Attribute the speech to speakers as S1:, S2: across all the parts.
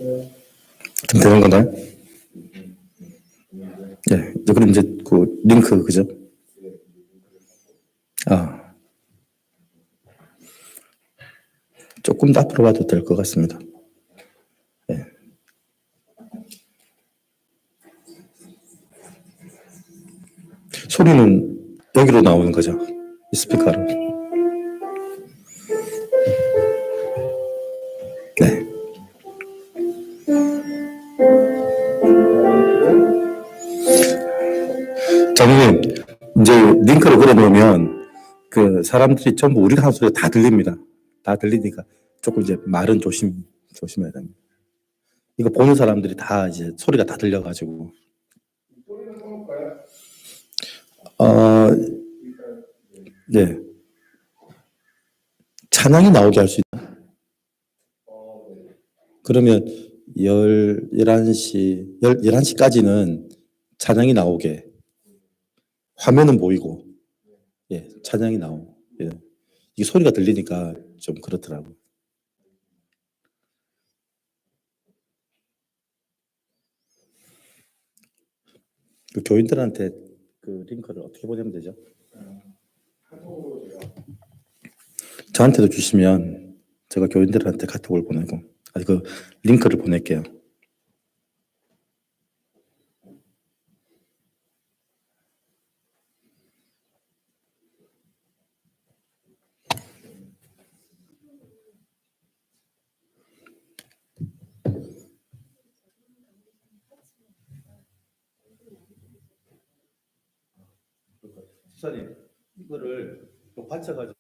S1: 좀 되는 건가요? 네. 그럼 이제 그 링크, 그죠? 아, 조금 더 앞으로 와도 될 것 같습니다. 네. 소리는 여기로 나오는 거죠. 이 스피커로. 네. 장님, 이제 링크를 걸어놓으면 그 사람들이 전부 우리가 하는 소리가 다 들립니다. 다 들리니까 조금 이제 말은 조심해야 됩니다. 이거 보는 사람들이 다 이제 소리가 다 들려가지고. 어, 네. 찬양이 나오게 할 수 있다. 그러면 11시까지는 찬양이 나오게. 화면은 보이고, 예, 찬양이 나오고. 예. 이게 소리가 들리니까 좀 그렇더라고요. 그 교인들한테 그 링크를 어떻게 보내면 되죠? 저한테도 주시면 제가 교인들한테 카톡을 보내고, 아니, 그 링크를 보낼게요. 집사님, 이거를 또 받쳐가지고.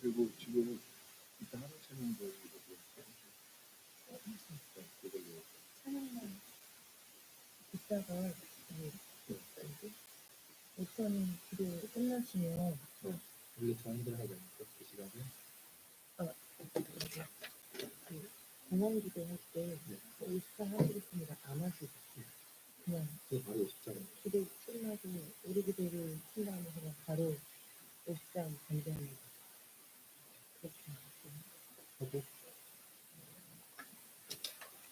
S2: 그리고 지금 이따 하루 채는 거
S3: 이따가 우선 기도 끝나시면
S2: 원래 저희들 하잖아요. 그 시간에
S3: 그 공원 기도 할때 의사 하시겠습니다. 안 하시고 그냥
S2: 바로 50장
S3: 기도 끝나고 우리 기도를 친 다음에 그냥 바로 50장 전개합니다. 그렇게
S2: 하고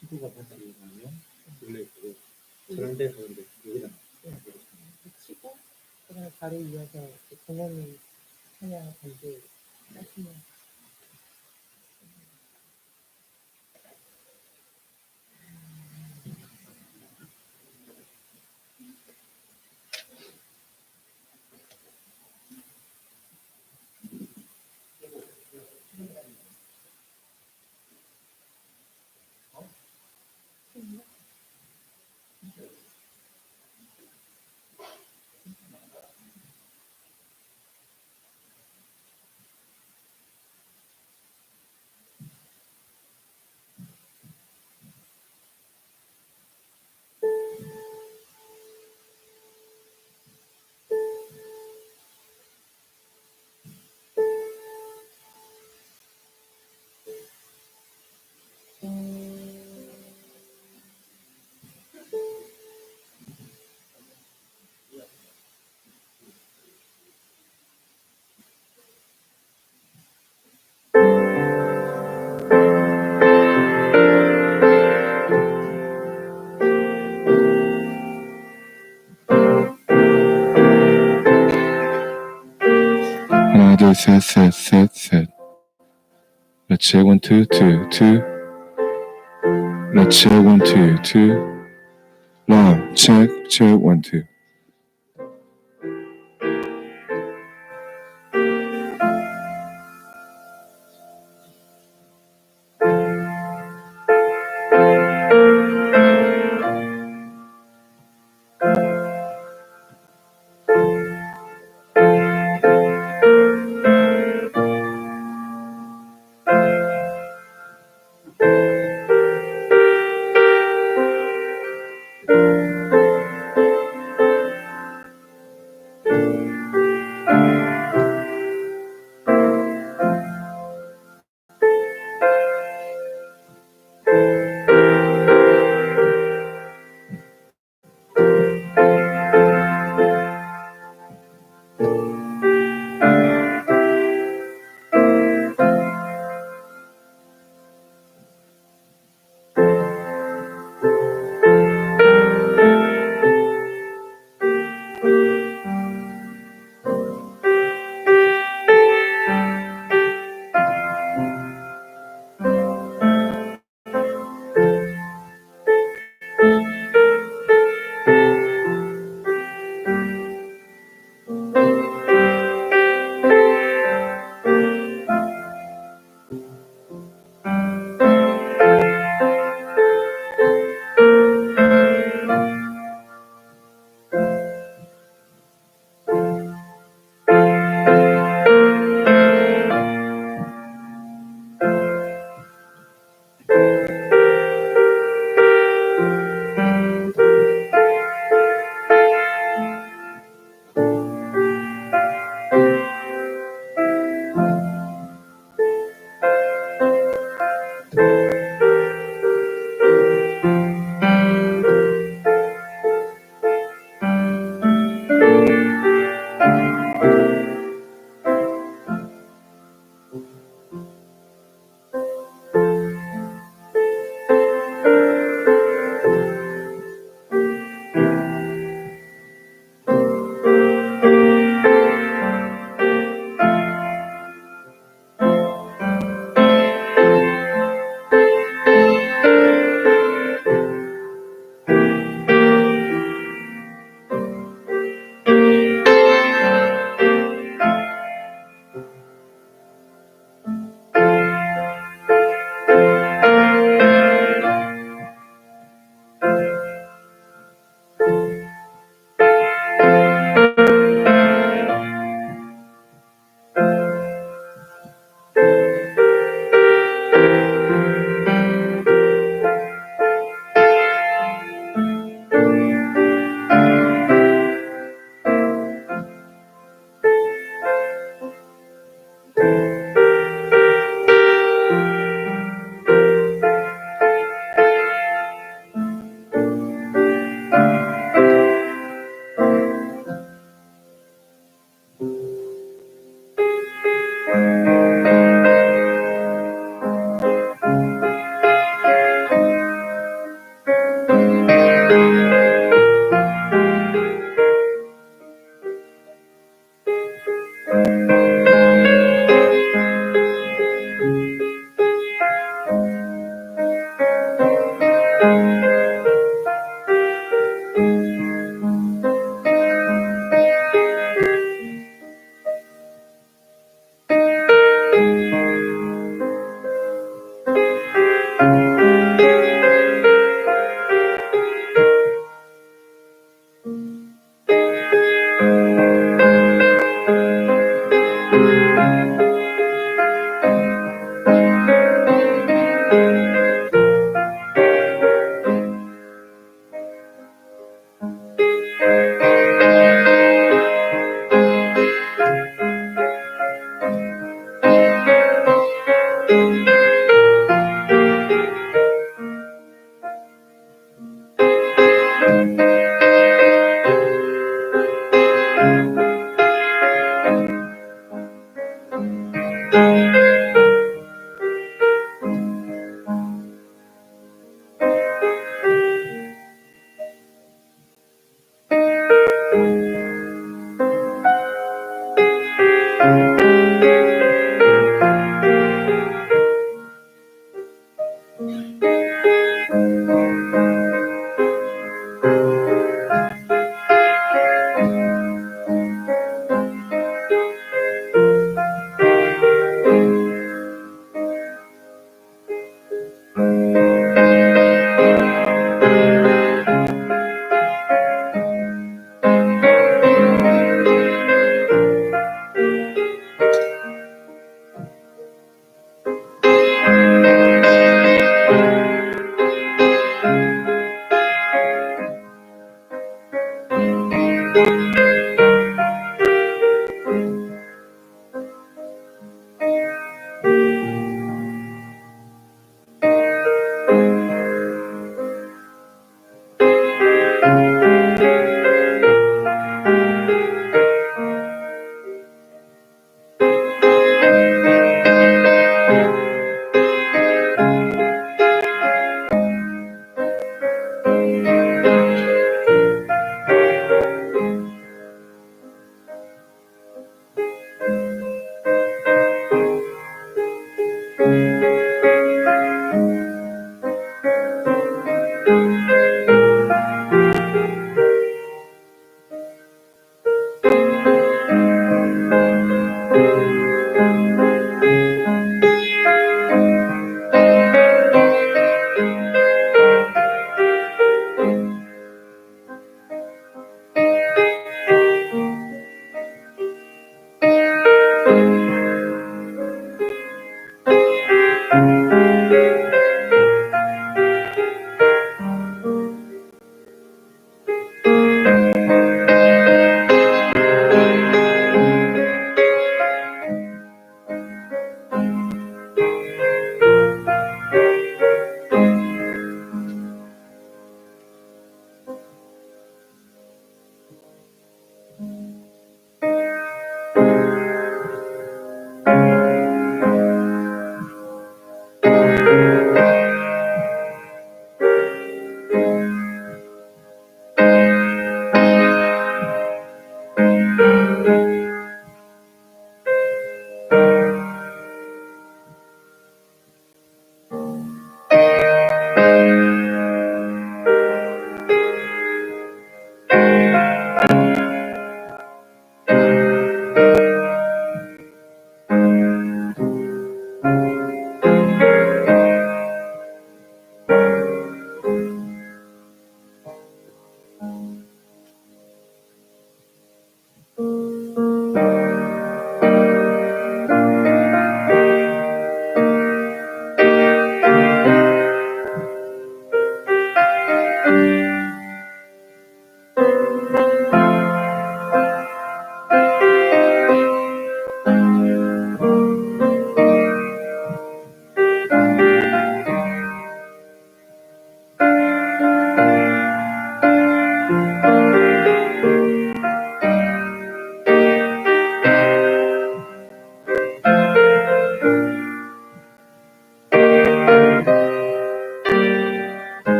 S2: 피부가 다시 나면 원래 그거 저런데 여기다
S3: 치고 그다음에 바로 이어서 공원이 찬양 전개 하시면
S2: 하나 둘셋셋셋셋 Let's check 1 2 2 2 Let's check 1 2 2 Now check 1 2
S3: 네,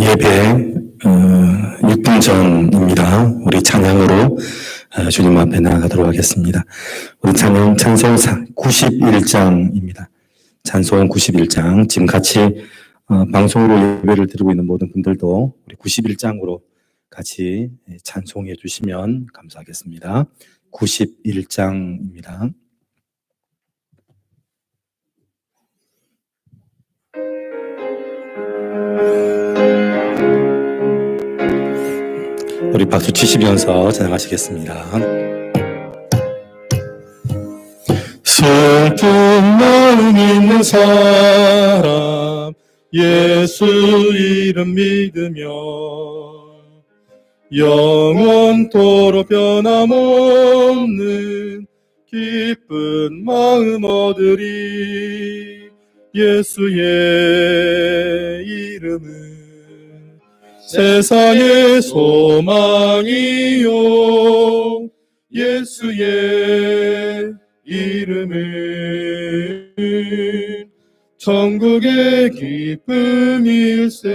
S1: 예배 6분 전입니다. 우리 찬양으로 주님 앞에 나아가도록 하겠습니다. 우리 찬송 91장입니다. 찬송 91장. 지금 같이 방송으로 예배를 드리고 있는 모든 분들도 우리 91장으로 같이 찬송해 주시면 감사하겠습니다. 91장입니다. 우리 박수 치시면서 찬양하시겠습니다. 슬픈 마음 있는 사람 예수 이름 믿으며 영원토록 변함없는 기쁜 마음 얻으리. 예수의 이름은 세상의 소망이요 예수의 이름은 천국의 기쁨일세.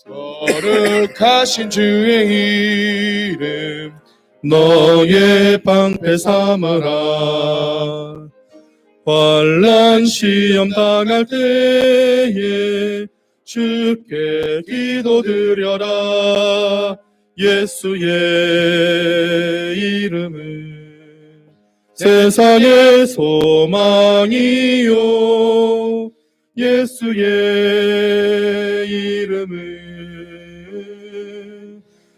S1: 거룩하신 주의 이름 너의 방패 삼아라. 환난 시험 당할 때에 주께 기도드려라. 예수의 이름은 세상의 소망이요 예수의 이름은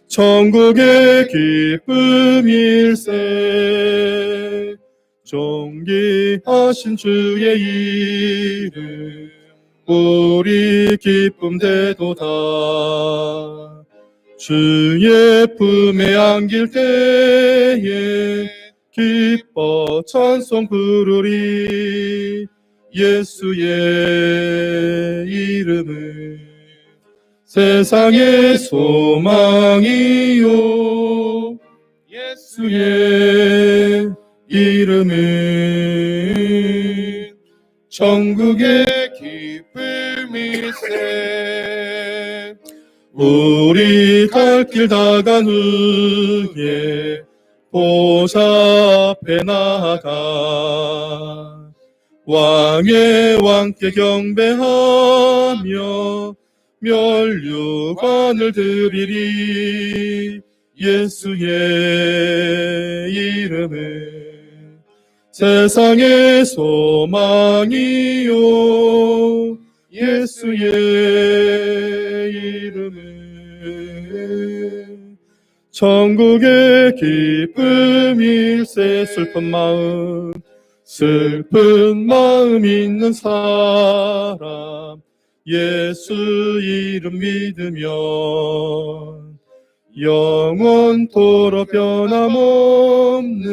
S1: 천국의 기쁨일세. 존귀하신 주의 이름 우리 기쁨 되도다. 주의 품에 안길 때에 기뻐 찬송 부르리. 예수의 이름은 세상의 소망이요 예수의 이름은 천국의 기쁨일세. 우리 갈 길 다 간 후에 보좌 앞에 나아가 왕의 왕께 경배하며 멸류관을 드리리. 예수의 이름은 세상의 소망이요 예수의 이름은 천국의 기쁨일세. 슬픈 마음 있는 사람 예수 이름 믿으면 영원토록 변함없는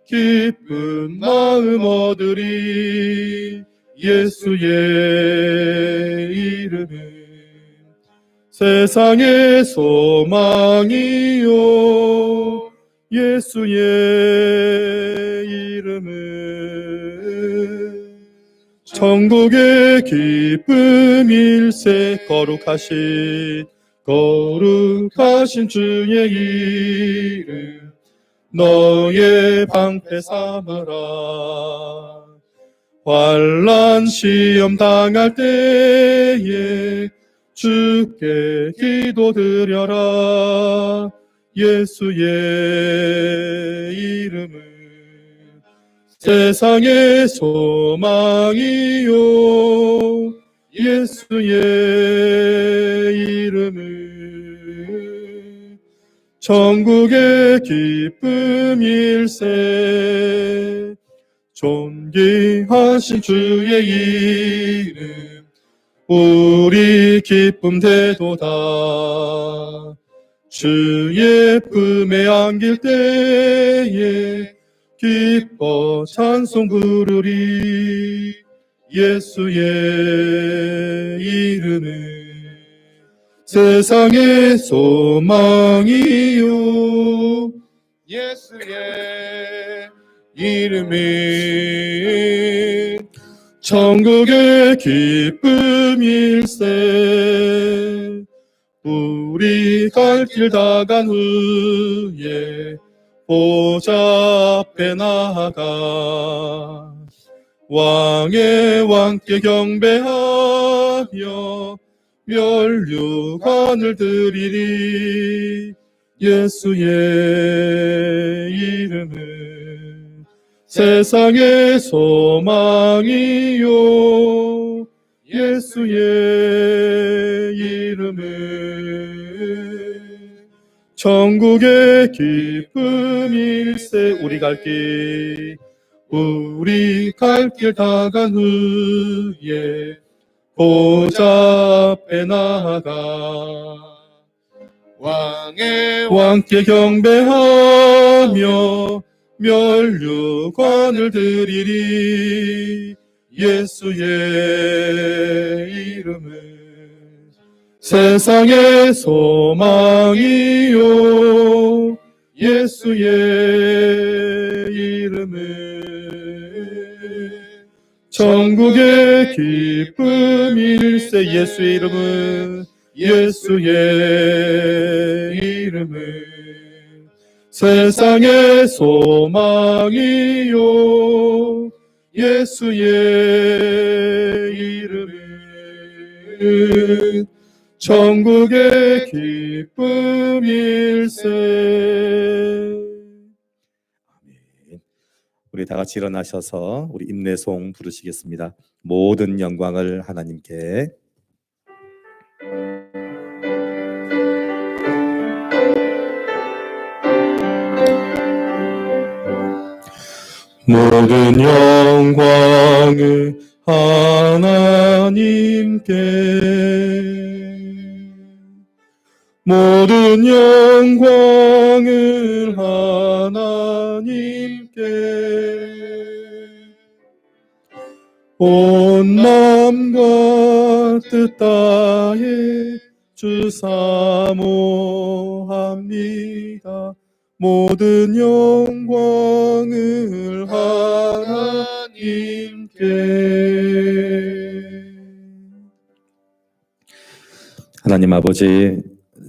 S1: 기쁜 마음 얻으리. 예수의 이름은 세상의 소망이요 예수의 이름은 천국의 기쁨일세. 거룩하신 주의 이름 너의 방패 삼아라. 환난 시험 당할 때에 주께 기도드려라. 예수의 이름은 세상의 소망이요 예수의 이름은 천국의 기쁨일세. 존귀하신 주의 이름 우리 기쁨 되도다. 주의 품에 안길 때에 기뻐 찬송 부르리. 예수의 이름은 세상의 소망이요 예수의 이름은
S4: 천국의 기쁨일세. 우리 갈 길 다 간 후에 보좌 앞에 나아가 왕의 왕께 경배하며 면류관을 드리리. 예수의 이름은 세상의 소망이요, 예수의 이름은 천국의 기쁨일세. 우리 갈 길 다 간 후에 보좌 앞에 나아가 왕께 경배하며 면류관을 드리리. 예수의 이름은 세상의 소망이요, 예수의 이름은 천국의 기쁨일세. 예수의 이름은 세상의 소망이요, 예수의 이름은 천국의 기쁨일세.
S1: 아멘. 우리 다 같이 일어나셔서 우리 임내송 부르시겠습니다. 모든 영광을 하나님께.
S4: 모든 영광을 하나님께, 모든 영광을 하나님께, 온 마음과 뜻 다해 주 사모합니다. 모든 영광을 하나님께.
S1: 하나님 아버지,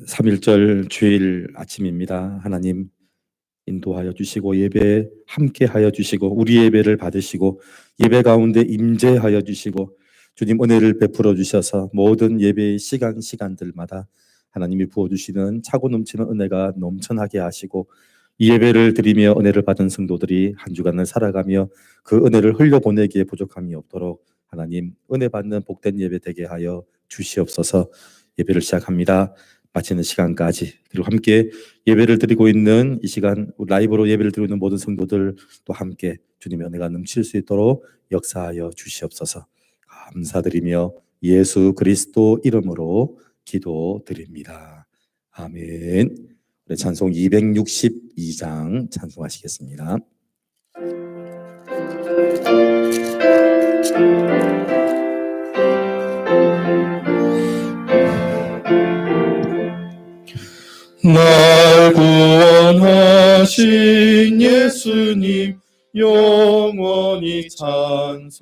S1: 3.1절 주일 아침입니다. 하나님 인도하여 주시고 예배 함께 하여 주시고 우리 예배를 받으시고 예배 가운데 임재하여 주시고 주님 은혜를 베풀어 주셔서 모든 예배의 시간들마다 하나님이 부어주시는 차고 넘치는 은혜가 넘쳐나게 하시고 이 예배를 드리며 은혜를 받은 성도들이 한 주간을 살아가며 그 은혜를 흘려보내기에 부족함이 없도록 하나님 은혜 받는 복된 예배 되게 하여 주시옵소서. 예배를 시작합니다. 마치는 시간까지 그리고 함께 예배를 드리고 있는 이 시간 라이브로 예배를 드리고 있는 모든 성도들 또 함께 주님의 은혜가 넘칠 수 있도록 역사하여 주시옵소서. 감사드리며 예수 그리스도 이름으로 기도드립니다. 아멘. 우리 찬송 262장 찬송하시겠습니다.
S4: 날 구원하신 예수님 영원히 찬송하겠네.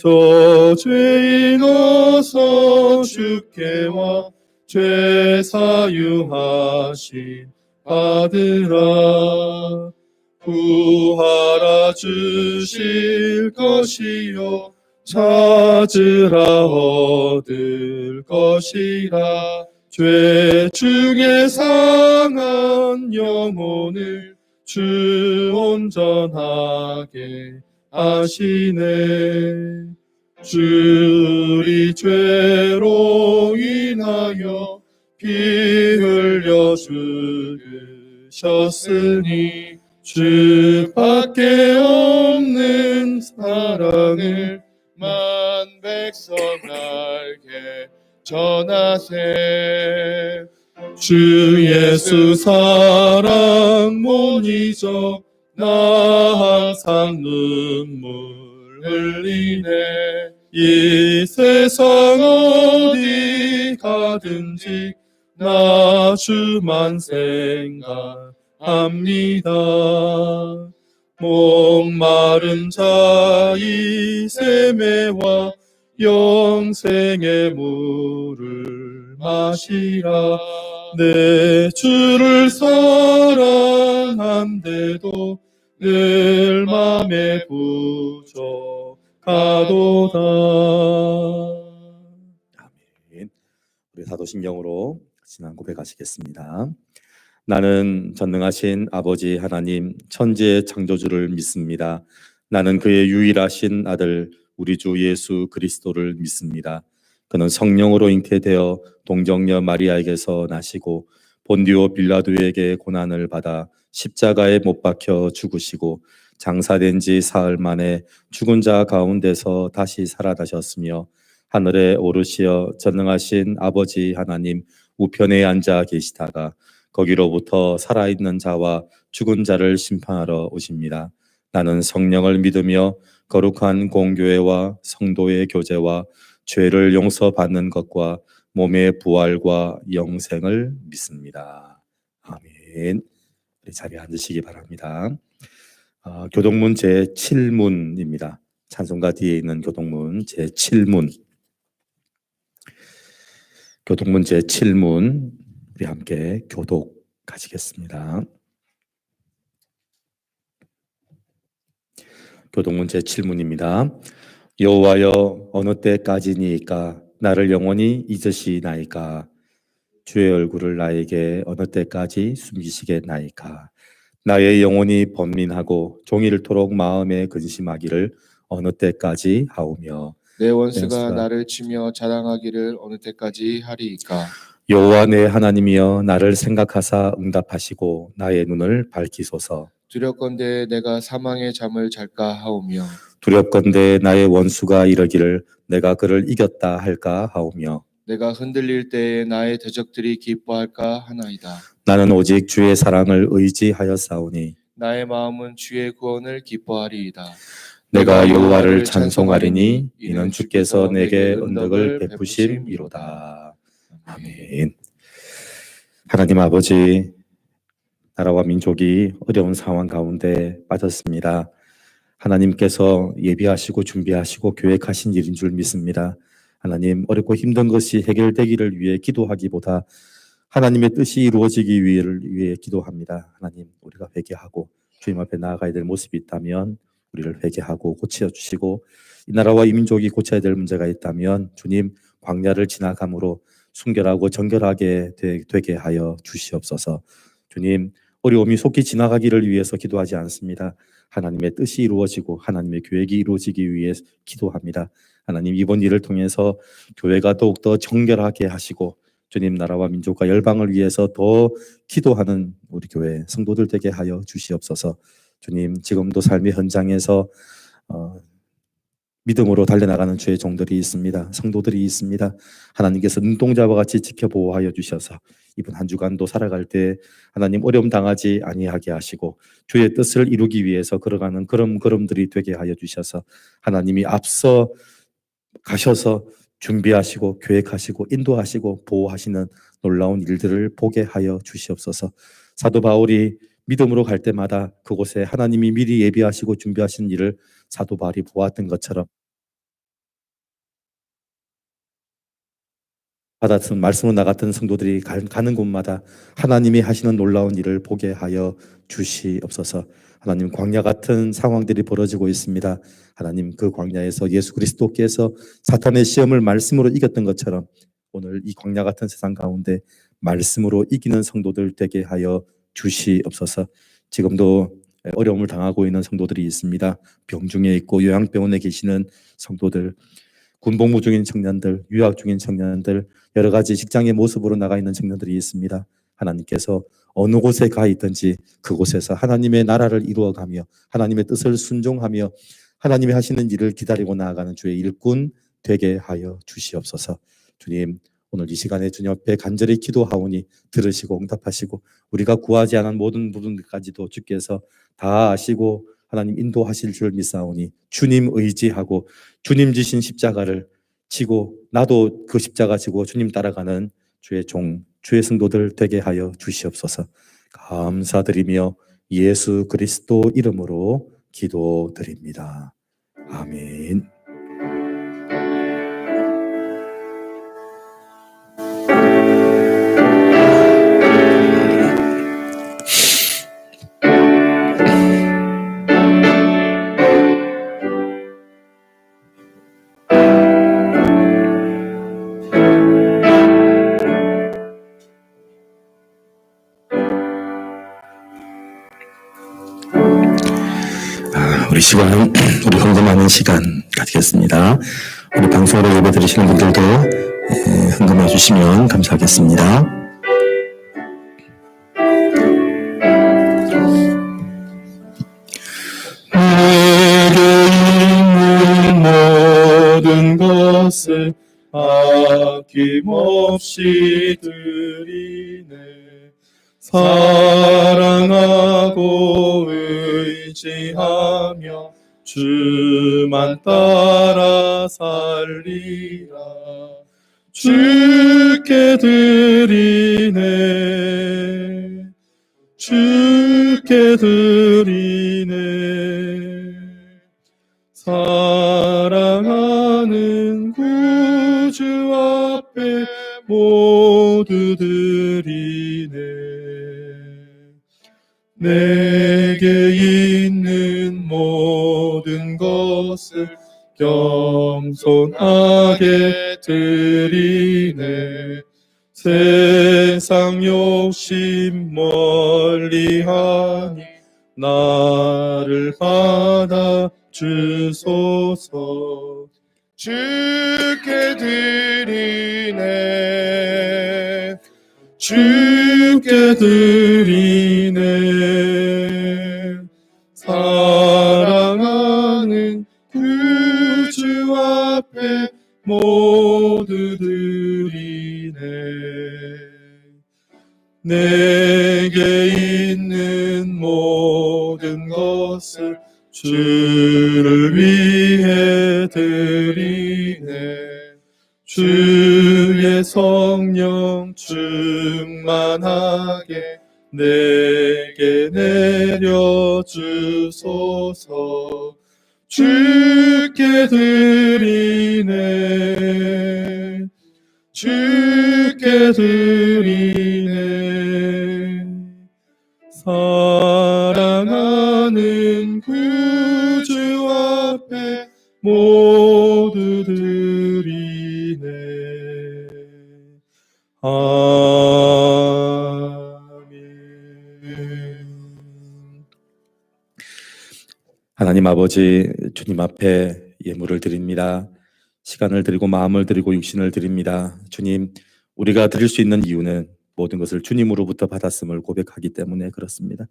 S4: 저 죄인 어서 주께 와 죄 사유하신 받으라. 구하라 주실 것이요 찾으라 얻을 것이라. 죄 중에 상한 영혼을 주 온전하게 하시네. 주리 죄로 인하여 피 흘려 죽으셨으니 주밖에 없는 사랑을 만 백성 알게 전하세. 주 예수 사랑 못 잊어 나 항상 눈물 흘리네. 이 세상 어디 가든지 나 주만 생각합니다. 목마른 자의 세매와 영생의 물을 마시라. 내 주를 사랑한데도 늘 맘에 부족하도다.
S1: 아멘. 우리 사도신경으로 신앙 고백하시겠습니다. 나는 전능하신 아버지 하나님 천지의 창조주를 믿습니다. 나는 그의 유일하신 아들 우리 주 예수 그리스도를 믿습니다. 그는 성령으로 잉태되어 동정녀 마리아에게서 나시고 본디오 빌라도에게 고난을 받아 십자가에 못 박혀 죽으시고 장사된 지 사흘 만에 죽은 자 가운데서 다시 살아나셨으며 하늘에 오르시어 전능하신 아버지 하나님 우편에 앉아 계시다가 거기로부터 살아있는 자와 죽은 자를 심판하러 오십니다. 나는 성령을 믿으며 거룩한 공교회와 성도의 교제와 죄를 용서받는 것과 몸의 부활과 영생을 믿습니다. 아멘. 우리 자리에 앉으시기 바랍니다. 교동문 제7문입니다. 찬송가 뒤에 있는 교동문 제7문. 교동문 제7문 우리 함께 교독하시겠습니다. 교동문 제7문입니다. 여호와여 어느 때까지니까 나를 영원히 잊으시나이까 주의 얼굴을 나에게 어느 때까지 숨기시겠나이까 나의 영혼이 번민하고 종일토록 마음에 근심하기를 어느 때까지 하오며
S5: 내 원수가 나를 치며 자랑하기를 어느 때까지 하리이까.
S1: 여호와 내 하나님이여 나를 생각하사 응답하시고 나의 눈을 밝히소서.
S5: 두렵건대 내가 사망의 잠을 잘까 하오며
S1: 두렵건대 나의 원수가 이르기를 내가 그를 이겼다 할까 하오며
S5: 내가 흔들릴 때에 나의 대적들이 기뻐할까 하나이다.
S1: 나는 오직 주의 사랑을 의지하였사오니
S5: 나의 마음은 주의 구원을 기뻐하리이다.
S1: 내가 여호와를 찬송하리니 이는 주께서 내게 은덕을 베푸심이로다. 아멘. 하나님 아버지, 나라와 민족이 어려운 상황 가운데 빠졌습니다. 하나님께서 예비하시고 준비하시고 계획하신 일인 줄 믿습니다. 하나님, 어렵고 힘든 것이 해결되기를 위해 기도하기보다 하나님의 뜻이 이루어지기 위해 기도합니다. 하나님, 우리가 회개하고 주님 앞에 나아가야 될 모습이 있다면 우리를 회개하고 고쳐주시고, 이 나라와 이 민족이 고쳐야 될 문제가 있다면 주님 광야를 지나감으로 순결하고 정결하게 되게 하여 주시옵소서. 주님, 어려움이 속히 지나가기를 위해서 기도하지 않습니다. 하나님의 뜻이 이루어지고 하나님의 계획이 이루어지기 위해 기도합니다. 하나님, 이번 일을 통해서 교회가 더욱더 정결하게 하시고 주님 나라와 민족과 열방을 위해서 더 기도하는 우리 교회 성도들 되게 하여 주시옵소서. 주님, 지금도 삶의 현장에서 믿음으로 달려나가는 주의 종들이 있습니다. 성도들이 있습니다. 하나님께서 눈동자와 같이 지켜보호하여 주셔서 이번 한 주간도 살아갈 때 하나님 어려움 당하지 아니하게 하시고 주의 뜻을 이루기 위해서 걸어가는 걸음들이 되게 하여 주셔서 하나님이 앞서 가셔서 준비하시고 계획하시고 인도하시고 보호하시는 놀라운 일들을 보게 하여 주시옵소서. 사도 바울이 믿음으로 갈 때마다 그곳에 하나님이 미리 예비하시고 준비하신 일을 사도 바울이 보았던 것처럼 받았던 말씀으로 나갔던 성도들이 가는 곳마다 하나님이 하시는 놀라운 일을 보게 하여 주시옵소서. 하나님, 광야 같은 상황들이 벌어지고 있습니다. 하나님, 그 광야에서 예수 그리스도께서 사탄의 시험을 말씀으로 이겼던 것처럼 오늘 이 광야 같은 세상 가운데 말씀으로 이기는 성도들 되게 하여 주시옵소서. 지금도 어려움을 당하고 있는 성도들이 있습니다. 병중에 있고 요양병원에 계시는 성도들, 군복무 중인 청년들, 유학 중인 청년들, 여러 가지 직장의 모습으로 나가 있는 청년들이 있습니다. 하나님께서 어느 곳에 가 있든지 그곳에서 하나님의 나라를 이루어가며 하나님의 뜻을 순종하며 하나님이 하시는 일을 기다리고 나아가는 주의 일꾼 되게 하여 주시옵소서. 주님, 오늘 이 시간에 주님 앞에 간절히 기도하오니 들으시고 응답하시고 우리가 구하지 않은 모든 부분까지도 주께서 다 아시고 하나님 인도하실 줄 믿사오니 주님 의지하고 주님 지신 십자가를 지고 나도 그 십자가 지고 주님 따라가는 주의 종, 주의 성도들 되게 하여 주시옵소서. 감사드리며 예수 그리스도 이름으로 기도드립니다. 아멘. 우리 시간은 우리 헌금하는 시간 가지겠습니다. 우리 방송으로 예배 드리시는 분들도 헌금해 주시면 감사하겠습니다.
S4: 내게 있는 모든 것을 아낌없이 드리네. 사랑하고 의지하며 주만 따라 살리라. 주께 드리네. 주께 드리네. 사랑하는 구주 앞에 모두 드리네. 내게 있는 모든 것을 겸손하게 드리네. 세상 욕심 멀리하니 나를 받아 주소서. 주께 드리네. 주께 드리네. 사랑하는 구주 앞에 모두 드리네. 내게 있는 모든 것을 주를 위해 드리네. 주의 성령 충만하게 내게 내려주소서. 주께 드리네. 주께 드리네. 사랑하는 구주 앞에 모두 드리네. 아멘.
S1: 하나님 아버지, 주님 앞에 예물을 드립니다. 시간을 드리고 마음을 드리고 육신을 드립니다. 주님, 우리가 드릴 수 있는 이유는 모든 것을 주님으로부터 받았음을 고백하기 때문에 그렇습니다.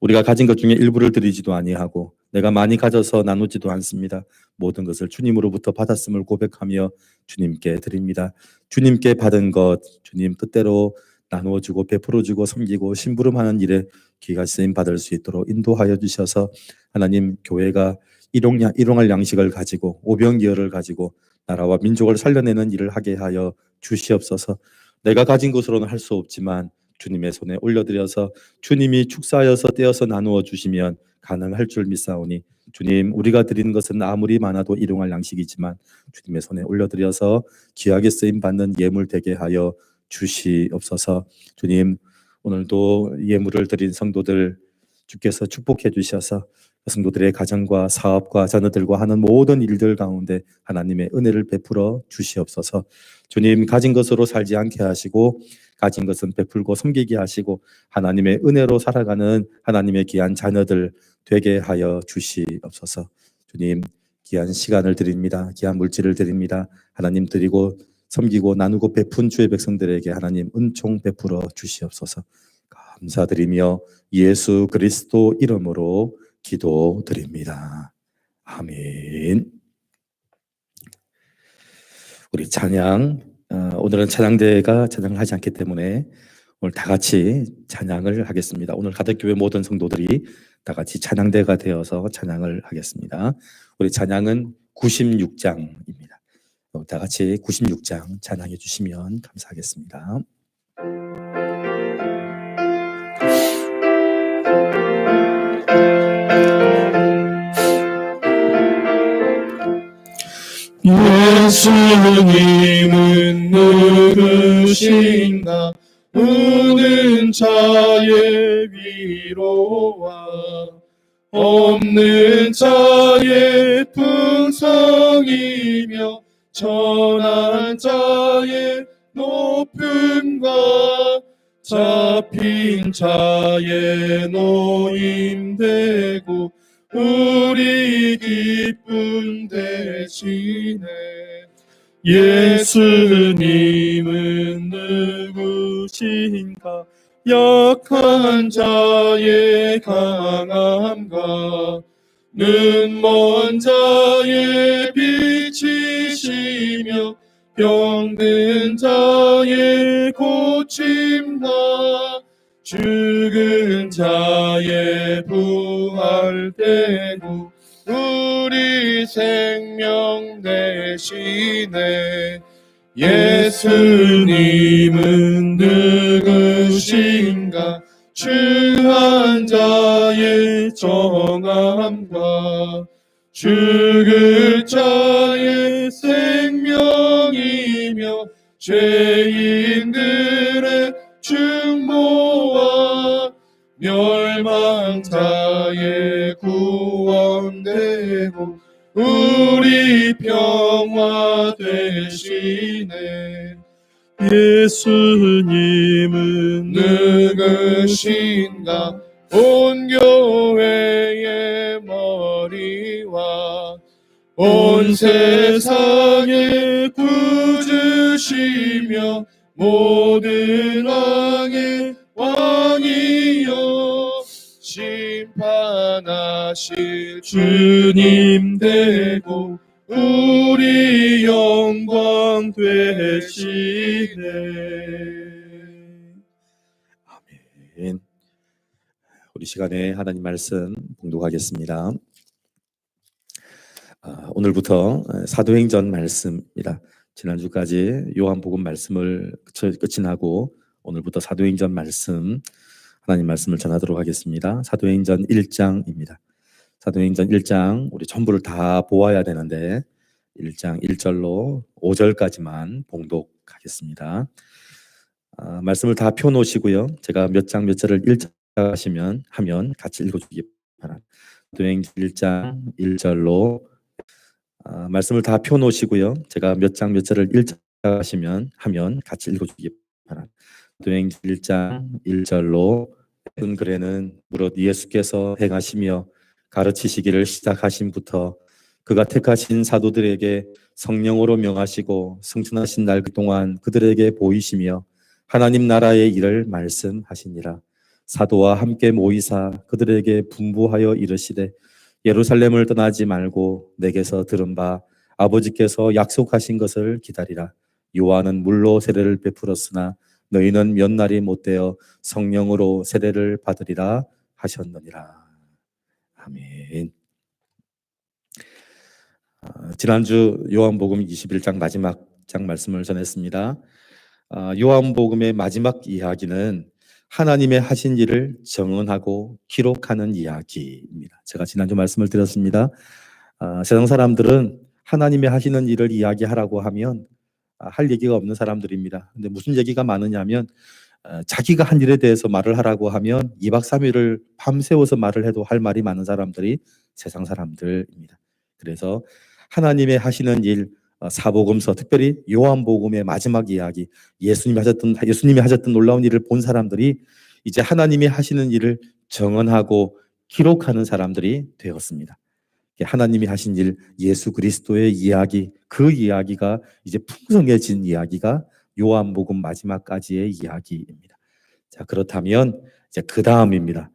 S1: 우리가 가진 것 중에 일부를 드리지도 아니하고 내가 많이 가져서 나누지도 않습니다. 모든 것을 주님으로부터 받았음을 고백하며 주님께 드립니다. 주님께 받은 것 주님 뜻대로 나누어주고 베풀어주고 섬기고 심부름하는 일에 귀가 쓰임 받을 수 있도록 인도하여 주셔서 하나님, 교회가 일용할 양식을 가지고 오병이어를 가지고 나라와 민족을 살려내는 일을 하게 하여 주시옵소서. 내가 가진 것으로는 할 수 없지만 주님의 손에 올려드려서 주님이 축사하여서 떼어서 나누어 주시면 가능할 줄 믿사오니, 주님, 우리가 드리는 것은 아무리 많아도 일용할 양식이지만 주님의 손에 올려드려서 귀하게 쓰임받는 예물 되게 하여 주시옵소서. 주님, 오늘도 예물을 드린 성도들 주께서 축복해 주셔서 성도들의 가정과 사업과 자녀들과 하는 모든 일들 가운데 하나님의 은혜를 베풀어 주시옵소서. 주님, 가진 것으로 살지 않게 하시고 가진 것은 베풀고 섬기게 하시고 하나님의 은혜로 살아가는 하나님의 귀한 자녀들 되게 하여 주시옵소서. 주님, 귀한 시간을 드립니다. 귀한 물질을 드립니다. 하나님, 드리고 섬기고 나누고 베푼 주의 백성들에게 하나님 은총 베풀어 주시옵소서. 감사드리며 예수 그리스도 이름으로 기도드립니다. 아멘. 우리 찬양, 오늘은 찬양대가 찬양을 하지 않기 때문에 오늘 다 같이 찬양을 하겠습니다. 오늘 가덕교회 모든 성도들이 다 같이 찬양대가 되어서 찬양을 하겠습니다. 우리 찬양은 96장입니다. 다 같이 96장 찬양해 주시면 감사하겠습니다.
S4: 예수님은 누구신가? 우는 자의 위로와 없는 자의 풍성이며 천한 자의 높음과 잡힌 자의 노임되고 우리 기쁨 되시네. 예수님은 누구신가? 약한 자의 강함과 눈먼 자의 빛이시며 병든 자의 고침과 죽은 자의 부활되고 우리 생명 되시네. 예수님은 누구신가? 추한 자의 정함과 죽을 자의 생명이며 죄인들의 중보와 멸망자의 구원되고 우리 평화 되시네. 예수님은 누구신가? 온 교회의 머리와 온 세상의 구주시며 모든 왕의 왕이여 심판하실 주님 되고 우리 영광 되시네.
S1: 아멘. 우리 시간에 하나님 말씀 봉독하겠습니다. 오늘부터 사도행전 말씀입니다. 지난주까지 요한복음 말씀을 끝이 나고 오늘부터 사도행전 말씀, 하나님 말씀을 전하도록 하겠습니다. 사도행전 1장입니다. 사도행전 1장 우리 전부를 다 보아야 되는데 1장 1절로 5절까지만 봉독하겠습니다. 말씀을 다 펴놓으시고요. 제가 몇 장 몇 절을 읽으시면 하면 같이 읽어주기 바랍니다. 사도행전 1장 1절로 말씀을 다 펴놓으시고요. 제가 몇 장 몇 절을 읽으시면 하면 같이 읽어주기 바랍니다. 사도행전 1장 1절로 글에는 무릇 예수께서 행하시며 가르치시기를 시작하신부터 그가 택하신 사도들에게 성령으로 명하시고 승천하신 날 동안 그들에게 보이시며 하나님 나라의 일을 말씀하시니라. 사도와 함께 모이사 그들에게 분부하여 이르시되 예루살렘을 떠나지 말고 내게서 들은 바 아버지께서 약속하신 것을 기다리라. 요한은 물로 세례를 베풀었으나 너희는 몇 날이 못되어 성령으로 세례를 받으리라 하셨느니라. 아멘. 지난주 요한복음 21장 마지막 장 말씀을 전했습니다. 요한복음의 마지막 이야기는 하나님의 하신 일을 정언하고 기록하는 이야기입니다. 제가 지난주 말씀을 드렸습니다. 세상 사람들은 하나님의 하시는 일을 이야기하라고 하면 할 얘기가 없는 사람들입니다. 근데 무슨 얘기가 많으냐면 자기가 한 일에 대해서 말을 하라고 하면 2박 3일을 밤새워서 말을 해도 할 말이 많은 사람들이 세상 사람들입니다. 그래서 하나님의 하시는 일, 사복음서, 특별히 요한복음의 마지막 이야기, 예수님이 하셨던 놀라운 일을 본 사람들이 이제 하나님이 하시는 일을 정언하고 기록하는 사람들이 되었습니다. 하나님이 하신 일, 예수 그리스도의 이야기, 그 이야기가 이제 풍성해진 이야기가 요한복음 마지막까지의 이야기입니다. 자, 그렇다면 이제 그 다음입니다.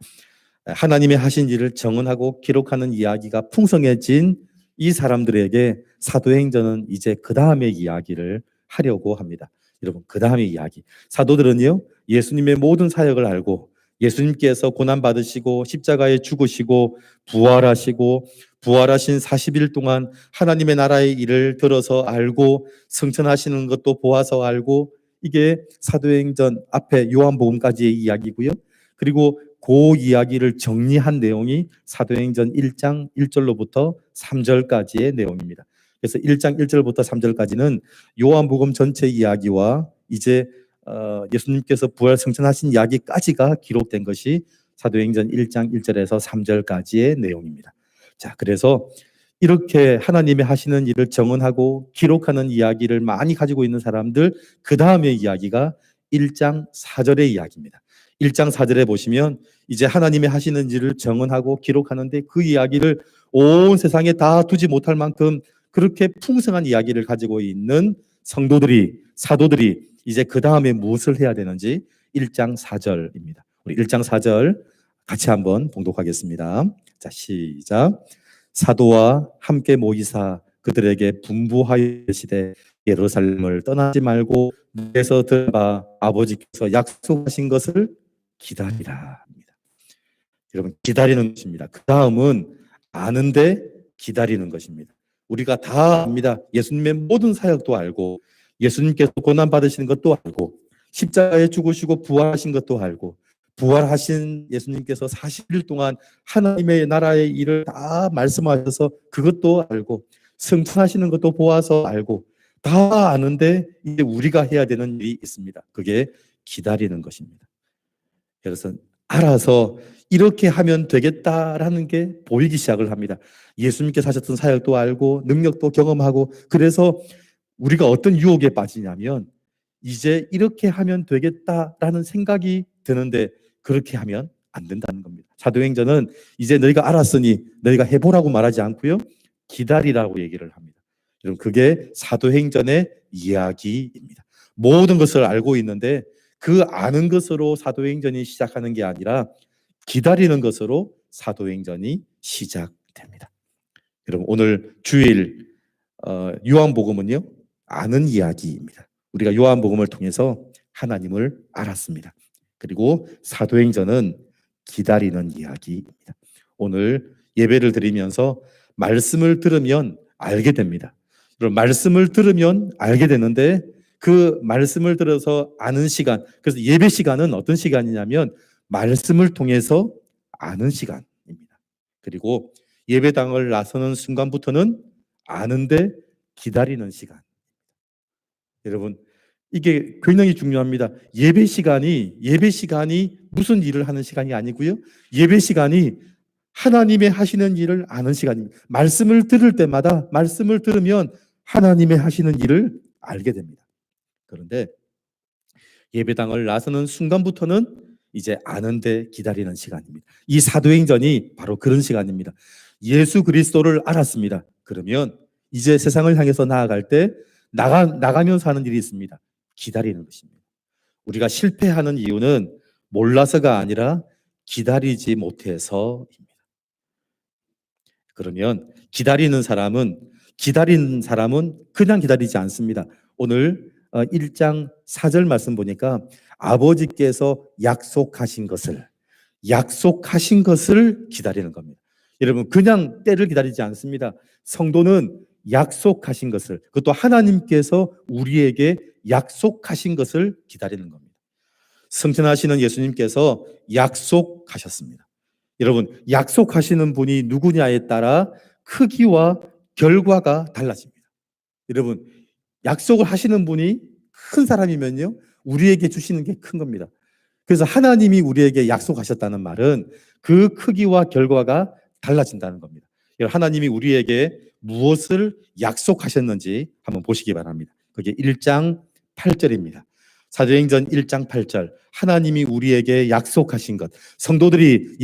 S1: 하나님의 하신 일을 정언하고 기록하는 이야기가 풍성해진 이 사람들에게 사도행전은 이제 그 다음의 이야기를 하려고 합니다. 여러분, 그 다음의 이야기. 사도들은요, 예수님의 모든 사역을 알고 예수님께서 고난받으시고 십자가에 죽으시고 부활하시고 부활하신 40일 동안 하나님의 나라의 일을 들어서 알고 승천하시는 것도 보아서 알고, 이게 사도행전 앞에 요한복음까지의 이야기고요. 그리고 그 이야기를 정리한 내용이 사도행전 1장 1절로부터 3절까지의 내용입니다. 그래서 1장 1절부터 3절까지는 요한복음 전체 이야기와 이제 예수님께서 부활 승천하신 이야기까지가 기록된 것이 사도행전 1장 1절에서 3절까지의 내용입니다. 자, 그래서 이렇게 하나님의 하시는 일을 정언하고 기록하는 이야기를 많이 가지고 있는 사람들, 그 다음의 이야기가 1장 4절의 이야기입니다. 1장 4절에 보시면 이제 하나님의 하시는 일을 정언하고 기록하는데 그 이야기를 온 세상에 다 두지 못할 만큼 그렇게 풍성한 이야기를 가지고 있는 성도들이, 사도들이 이제 그 다음에 무엇을 해야 되는지 1장 4절입니다. 우리 1장 4절 같이 한번 봉독하겠습니다. 자, 시작. 사도와 함께 모이사 그들에게 분부하시되 예루살렘을 떠나지 말고 에서 들어가 아버지께서 약속하신 것을 기다리라 합니다. 여러분, 기다리는 것입니다. 그 다음은 아는데 기다리는 것입니다. 우리가 다 압니다. 예수님의 모든 사역도 알고 예수님께서 고난 받으시는 것도 알고 십자가에 죽으시고 부활하신 것도 알고 부활하신 예수님께서 40일 동안 하나님의 나라의 일을 다 말씀하셔서 그것도 알고 승천하시는 것도 보아서 알고 다 아는데 이제 우리가 해야 되는 일이 있습니다. 그게 기다리는 것입니다. 그래서 알아서 이렇게 하면 되겠다라는 게 보이기 시작을 합니다. 예수님께서 하셨던 사역도 알고 능력도 경험하고 그래서 우리가 어떤 유혹에 빠지냐면 이제 이렇게 하면 되겠다라는 생각이 드는데 그렇게 하면 안 된다는 겁니다. 사도행전은 이제 너희가 알았으니 너희가 해보라고 말하지 않고요. 기다리라고 얘기를 합니다. 여러분, 그게 사도행전의 이야기입니다. 모든 것을 알고 있는데 그 아는 것으로 사도행전이 시작하는 게 아니라 기다리는 것으로 사도행전이 시작됩니다. 여러분, 오늘 주일 요한복음은요, 아는 이야기입니다. 우리가 요한복음을 통해서 하나님을 알았습니다. 그리고 사도행전은 기다리는 이야기입니다. 오늘 예배를 드리면서 말씀을 들으면 알게 됩니다. 여러분, 말씀을 들으면 알게 되는데 그 말씀을 들어서 아는 시간, 그래서 예배 시간은 어떤 시간이냐면 말씀을 통해서 아는 시간입니다. 그리고 예배당을 나서는 순간부터는 아는데 기다리는 시간. 여러분, 이게 굉장히 중요합니다. 예배 시간이 무슨 일을 하는 시간이 아니고요. 예배 시간이 하나님의 하시는 일을 아는 시간입니다. 말씀을 들을 때마다 말씀을 들으면 하나님의 하시는 일을 알게 됩니다. 그런데 예배당을 나서는 순간부터는 이제 아는데 기다리는 시간입니다. 이 사도행전이 바로 그런 시간입니다. 예수 그리스도를 알았습니다. 그러면 이제 세상을 향해서 나아갈 때 나가면서 하는 일이 있습니다. 기다리는 것입니다. 우리가 실패하는 이유는 몰라서가 아니라 기다리지 못해서입니다. 그러면 기다리는 사람은 그냥 기다리지 않습니다. 오늘 1장 4절 말씀 보니까 아버지께서 약속하신 것을 기다리는 겁니다. 여러분, 그냥 때를 기다리지 않습니다. 성도는 약속하신 것을, 그것도 하나님께서 우리에게 약속하신 것을 기다리는 겁니다. 승천하시는 예수님께서 약속하셨습니다. 여러분, 약속하시는 분이 누구냐에 따라 크기와 결과가 달라집니다. 여러분, 약속을 하시는 분이 큰 사람이면요, 우리에게 주시는 게 큰 겁니다. 그래서 하나님이 우리에게 약속하셨다는 말은 그 크기와 결과가 달라진다는 겁니다. 하나님이 우리에게 무엇을 약속하셨는지 한번 보시기 바랍니다. 그게 1장 8절입니다. 사도행전 1장 8절. 하나님이 우리에게 약속하신 것. 성도들이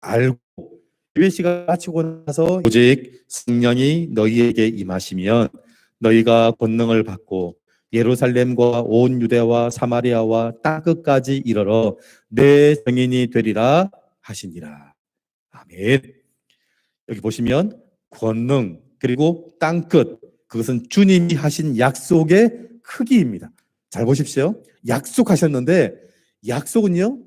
S1: 알고 예배시가 마치고 나서 오직 성령이 너희에게 임하시면 너희가 권능을 받고 예루살렘과 온 유대와 사마리아와 땅끝까지 이르러 내 증인이 되리라 하시니라. 아멘. 여기 보시면 권능 그리고 땅끝, 그것은 주님이 하신 약속의 크기입니다. 잘 보십시오. 약속하셨는데 약속은요,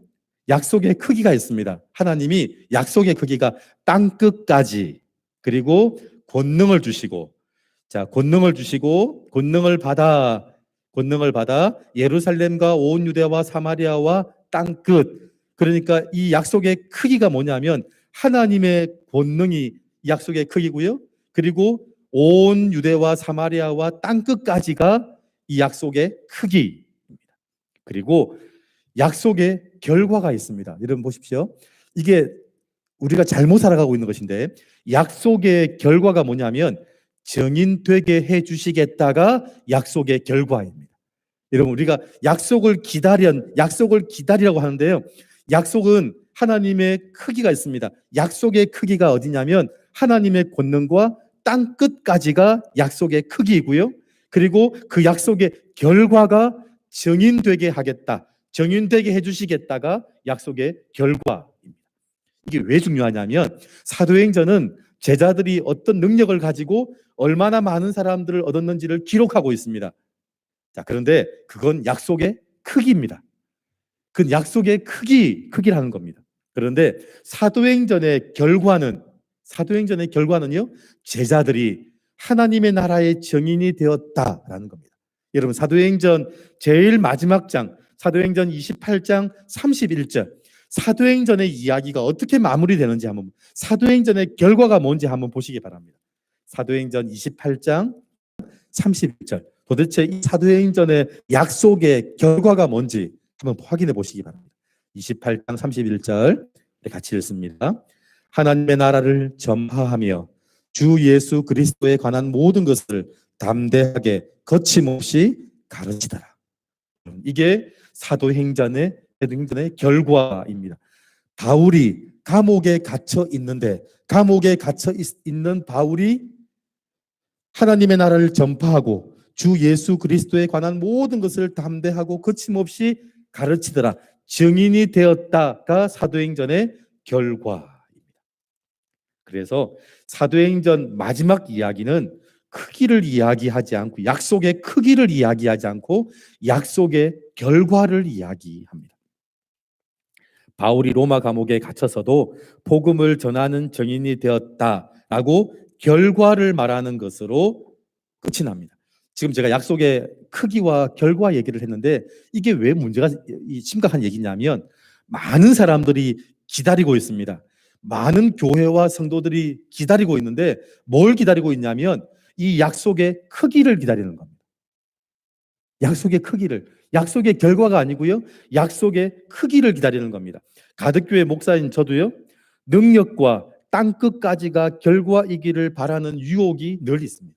S1: 약속의 크기가 있습니다. 하나님이 약속의 크기가 땅끝까지, 그리고 권능을 주시고, 자, 권능을 받아 예루살렘과 온 유대와 사마리아와 땅끝. 그러니까 이 약속의 크기가 뭐냐면 하나님의 권능이 약속의 크기고요. 그리고 온 유대와 사마리아와 땅끝까지가 이 약속의 크기입니다. 그리고 약속의 결과가 있습니다. 여러분 보십시오. 이게 우리가 잘못 살아가고 있는 것인데 약속의 결과가 뭐냐면 증인되게 해주시겠다가 약속의 결과입니다. 여러분 우리가 약속을 기다리라고 하는데요. 약속은 하나님의 크기가 있습니다. 약속의 크기가 어디냐면 하나님의 권능과 땅 끝까지가 약속의 크기이고요. 그리고 그 약속의 결과가 증인되게 하겠다. 증인되게 해주시겠다가 약속의 결과입니다. 이게 왜 중요하냐면 사도행전은 제자들이 어떤 능력을 가지고 얼마나 많은 사람들을 얻었는지를 기록하고 있습니다. 자, 그런데 그건 약속의 크기입니다. 그 약속의 크기라는 겁니다. 그런데 사도행전의 결과는요, 제자들이 하나님의 나라의 증인이 되었다라는 겁니다. 여러분, 사도행전 제일 마지막 장, 사도행전 28장 31절, 사도행전의 이야기가 어떻게 마무리되는지 한번, 사도행전의 결과가 뭔지 한번 보시기 바랍니다. 사도행전 28장 31절. 도대체 이 사도행전의 약속의 결과가 뭔지 한번 확인해 보시기 바랍니다. 28장 31절 같이 읽습니다. 하나님의 나라를 전파하며 주 예수 그리스도에 관한 모든 것을 담대하게 거침없이 가르치더라. 이게 사도행전의 결과입니다. 바울이 감옥에 갇혀 있는 바울이 하나님의 나라를 전파하고 주 예수 그리스도에 관한 모든 것을 담대하고 거침없이 가르치더라. 증인이 되었다가 사도행전의 결과입니다. 그래서 사도행전 마지막 이야기는 크기를 이야기하지 않고 약속의 크기를 이야기하지 않고 약속의 결과를 이야기합니다. 바울이 로마 감옥에 갇혀서도 복음을 전하는 증인이 되었다라고 결과를 말하는 것으로 끝이 납니다. 지금 제가 약속의 크기와 결과 얘기를 했는데 이게 왜 문제가 심각한 얘기냐면 많은 사람들이 기다리고 있습니다. 많은 교회와 성도들이 기다리고 있는데 뭘 기다리고 있냐면 이 약속의 크기를 기다리는 겁니다. 약속의 크기를, 약속의 결과가 아니고요, 약속의 크기를 기다리는 겁니다. 가덕교회 목사인 저도요, 능력과 땅끝까지가 결과이기를 바라는 유혹이 늘 있습니다.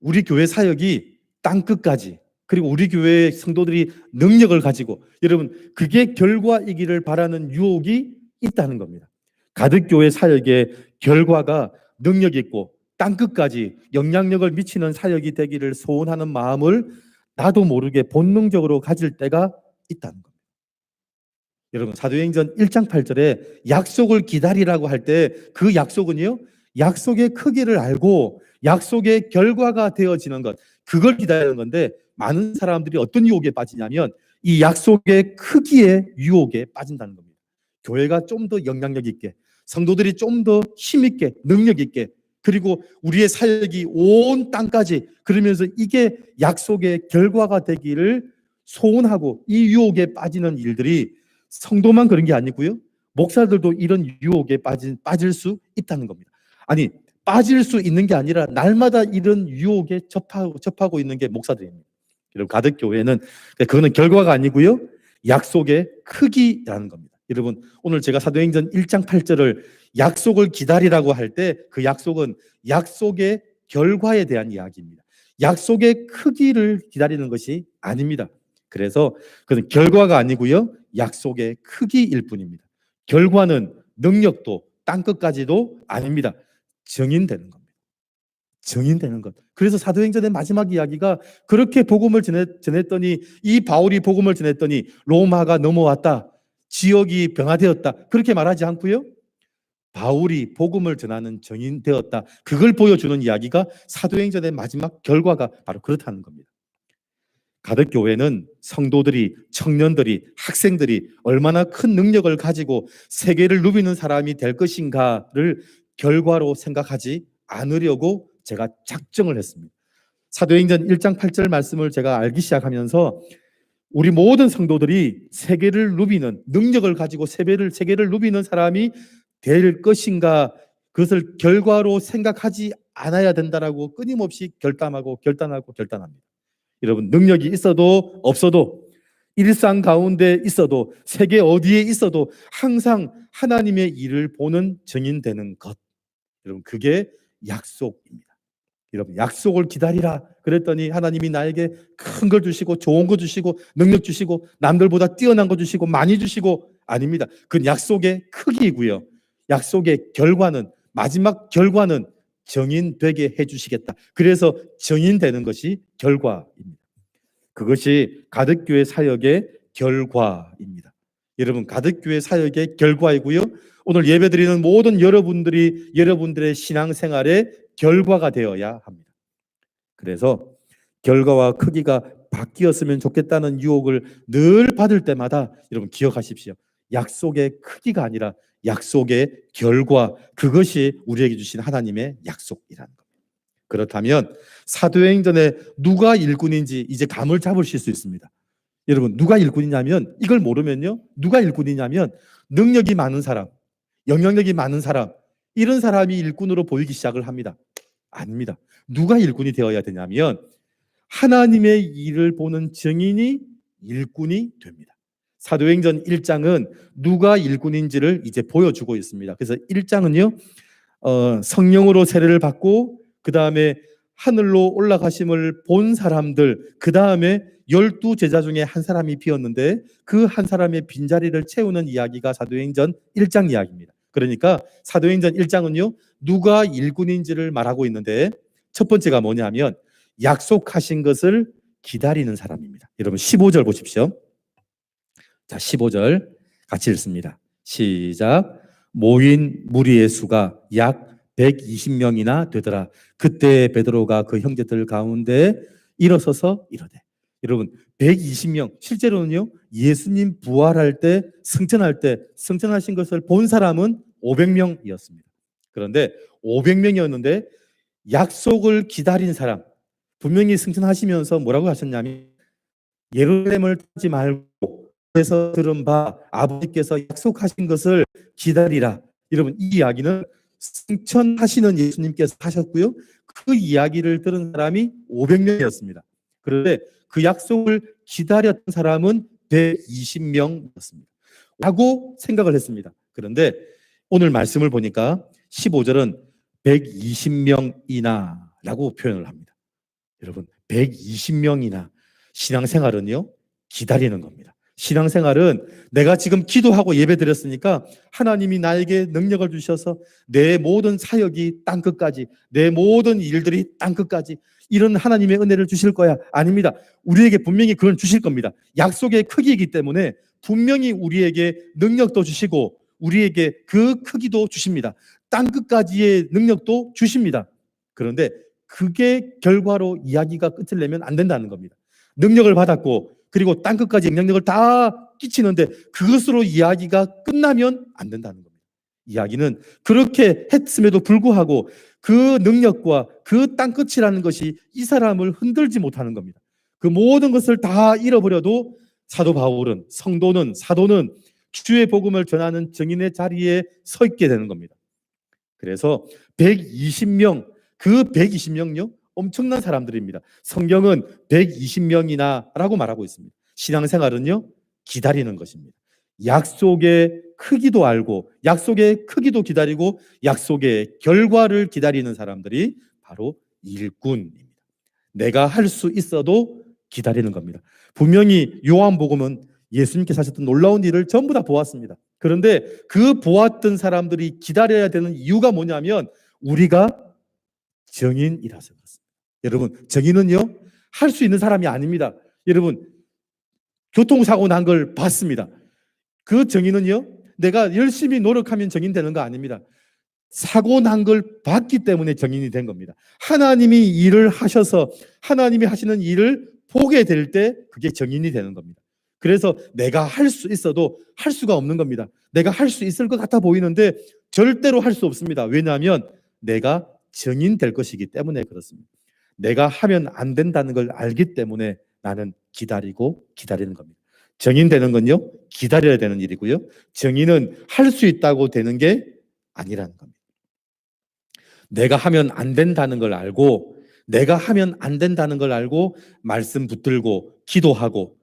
S1: 우리 교회 사역이 땅끝까지, 그리고 우리 교회의 성도들이 능력을 가지고, 여러분 그게 결과이기를 바라는 유혹이 있다는 겁니다. 가덕교회 사역의 결과가 능력 있고 땅끝까지 영향력을 미치는 사역이 되기를 소원하는 마음을 나도 모르게 본능적으로 가질 때가 있다는 겁니다. 여러분 사도행전 1장 8절에 약속을 기다리라고 할 때 그 약속은요, 약속의 크기를 알고 약속의 결과가 되어지는 것, 그걸 기다리는 건데 많은 사람들이 어떤 유혹에 빠지냐면 이 약속의 크기의 유혹에 빠진다는 겁니다. 교회가 좀 더 영향력 있게, 성도들이 좀 더 힘 있게, 능력 있게, 그리고 우리의 사역이 온 땅까지, 그러면서 이게 약속의 결과가 되기를 소원하고 이 유혹에 빠지는 일들이 성도만 그런 게 아니고요, 목사들도 이런 유혹에 빠질 수 있다는 겁니다. 아니, 빠질 수 있는 게 아니라 날마다 이런 유혹에 접하고 있는 게 목사들입니다. 여러분 가덕교회는 그거는 결과가 아니고요, 약속의 크기라는 겁니다. 여러분 오늘 제가 사도행전 1장 8절을 약속을 기다리라고 할 때 그 약속은 약속의 결과에 대한 이야기입니다. 약속의 크기를 기다리는 것이 아닙니다. 그래서 그건 결과가 아니고요, 약속의 크기일 뿐입니다. 결과는 능력도 땅끝까지도 아닙니다. 증인되는 겁니다. 증인되는 것. 그래서 사도행전의 마지막 이야기가 그렇게 복음을 전했더니, 이 바울이 복음을 전했더니 로마가 넘어왔다, 지역이 병화되었다, 그렇게 말하지 않고요, 바울이 복음을 전하는 증인 되었다, 그걸 보여주는 이야기가 사도행전의 마지막 결과가 바로 그렇다는 겁니다. 가덕교회는 성도들이, 청년들이, 학생들이 얼마나 큰 능력을 가지고 세계를 누비는 사람이 될 것인가를 결과로 생각하지 않으려고 제가 작정을 했습니다. 사도행전 1장 8절 말씀을 제가 알기 시작하면서 우리 모든 성도들이 세계를 누비는, 능력을 가지고 세계를 누비는 사람이 될 것인가, 그것을 결과로 생각하지 않아야 된다라고 끊임없이 결단합니다. 여러분, 능력이 있어도 없어도 일상 가운데 있어도 세계 어디에 있어도 항상 하나님의 일을 보는 증인되는 것. 여러분, 그게 약속입니다. 여러분, 약속을 기다리라 그랬더니 하나님이 나에게 큰 걸 주시고 좋은 거 주시고 능력 주시고 남들보다 뛰어난 거 주시고 많이 주시고 아닙니다. 그 약속의 크기이고요. 약속의 결과는, 마지막 결과는 정인되게 해주시겠다. 그래서 정인되는 것이 결과입니다. 그것이 가덕교회 사역의 결과입니다. 여러분, 가덕교회 사역의 결과이고요. 오늘 예배드리는 모든 여러분들이 여러분들의 신앙생활의 결과가 되어야 합니다. 그래서 결과와 크기가 바뀌었으면 좋겠다는 유혹을 늘 받을 때마다 여러분 기억하십시오. 약속의 크기가 아니라 약속의 결과, 그것이 우리에게 주신 하나님의 약속이라는 겁니다. 그렇다면 사도행전에 누가 일꾼인지 이제 감을 잡으실 수 있습니다. 여러분, 누가 일꾼이냐면, 이걸 모르면요, 누가 일꾼이냐면 능력이 많은 사람, 영향력이 많은 사람, 이런 사람이 일꾼으로 보이기 시작을 합니다. 아닙니다. 누가 일꾼이 되어야 되냐면 하나님의 일을 보는 증인이 일꾼이 됩니다. 사도행전 1장은 누가 일꾼인지를 이제 보여주고 있습니다. 그래서 1장은요, 성령으로 세례를 받고 그 다음에 하늘로 올라가심을 본 사람들, 그 다음에 12제자 중에 한 사람이 비었는데 그 한 사람의 빈자리를 채우는 이야기가 사도행전 1장 이야기입니다. 그러니까 사도행전 1장은요, 누가 일꾼인지를 말하고 있는데 첫 번째가 뭐냐면 약속하신 것을 기다리는 사람입니다. 여러분 15절 보십시오. 자, 15절 같이 읽습니다. 시작. 모인 무리의 수가 약 120명이나 되더라. 그때 베드로가 그 형제들 가운데 일어서서 이르되. 여러분 120명, 실제로는요 예수님 부활할 때 승천할 때 승천하신 것을 본 사람은 500명이었습니다. 그런데 500명이었는데 약속을 기다린 사람, 분명히 승천하시면서 뭐라고 하셨냐면 예루살렘을 타지 말고 그래서 들은 바 아버지께서 약속하신 것을 기다리라. 여러분 이 이야기는 승천하시는 예수님께서 하셨고요. 그 이야기를 들은 사람이 500명이었습니다. 그런데 그 약속을 기다렸던 사람은 120명이었습니다. 라고 생각을 했습니다. 그런데 오늘 말씀을 보니까 15절은 120명이나 라고 표현을 합니다. 여러분 120명이나. 신앙생활은요 기다리는 겁니다. 신앙생활은 내가 지금 기도하고 예배드렸으니까 하나님이 나에게 능력을 주셔서 내 모든 사역이 땅끝까지, 내 모든 일들이 땅끝까지 이런 하나님의 은혜를 주실 거야. 아닙니다. 우리에게 분명히 그걸 주실 겁니다. 약속의 크기이기 때문에 분명히 우리에게 능력도 주시고 우리에게 그 크기도 주십니다. 땅끝까지의 능력도 주십니다. 그런데 그게 결과로 이야기가 끝을 내면 안 된다는 겁니다. 능력을 받았고 그리고 땅끝까지 영향력을 다 끼치는데 그것으로 이야기가 끝나면 안 된다는 겁니다. 이야기는 그렇게 했음에도 불구하고 그 능력과 그 땅끝이라는 것이 이 사람을 흔들지 못하는 겁니다. 그 모든 것을 다 잃어버려도 사도 바울은, 성도는, 사도는 주의 복음을 전하는 증인의 자리에 서 있게 되는 겁니다. 그래서 120명, 그 120명요 엄청난 사람들입니다. 성경은 120명이나 라고 말하고 있습니다. 신앙생활은요 기다리는 것입니다. 약속의 크기도 알고 약속의 크기도 기다리고 약속의 결과를 기다리는 사람들이 바로 일꾼입니다. 내가 할 수 있어도 기다리는 겁니다. 분명히 요한복음은 예수님께서 하셨던 놀라운 일을 전부 다 보았습니다. 그런데 그 보았던 사람들이 기다려야 되는 이유가 뭐냐면 우리가 정인이라서 그렇습니다. 여러분 정인은요 할 수 있는 사람이 아닙니다. 여러분 교통사고 난 걸 봤습니다. 그 정인은요 내가 열심히 노력하면 정인 되는 거 아닙니다. 사고 난 걸 봤기 때문에 정인이 된 겁니다. 하나님이 일을 하셔서 하나님이 하시는 일을 보게 될 때 그게 정인이 되는 겁니다. 그래서 내가 할 수 있어도 할 수가 없는 겁니다. 내가 할 수 있을 것 같아 보이는데 절대로 할 수 없습니다. 왜냐하면 내가 정인 될 것이기 때문에 그렇습니다. 내가 하면 안 된다는 걸 알기 때문에 나는 기다리는 겁니다. 정인되는 건요 기다려야 되는 일이고요. 정인은 할 수 있다고 되는 게 아니라는 겁니다. 내가 하면 안 된다는 걸 알고, 내가 하면 안 된다는 걸 알고 말씀 붙들고 기도하고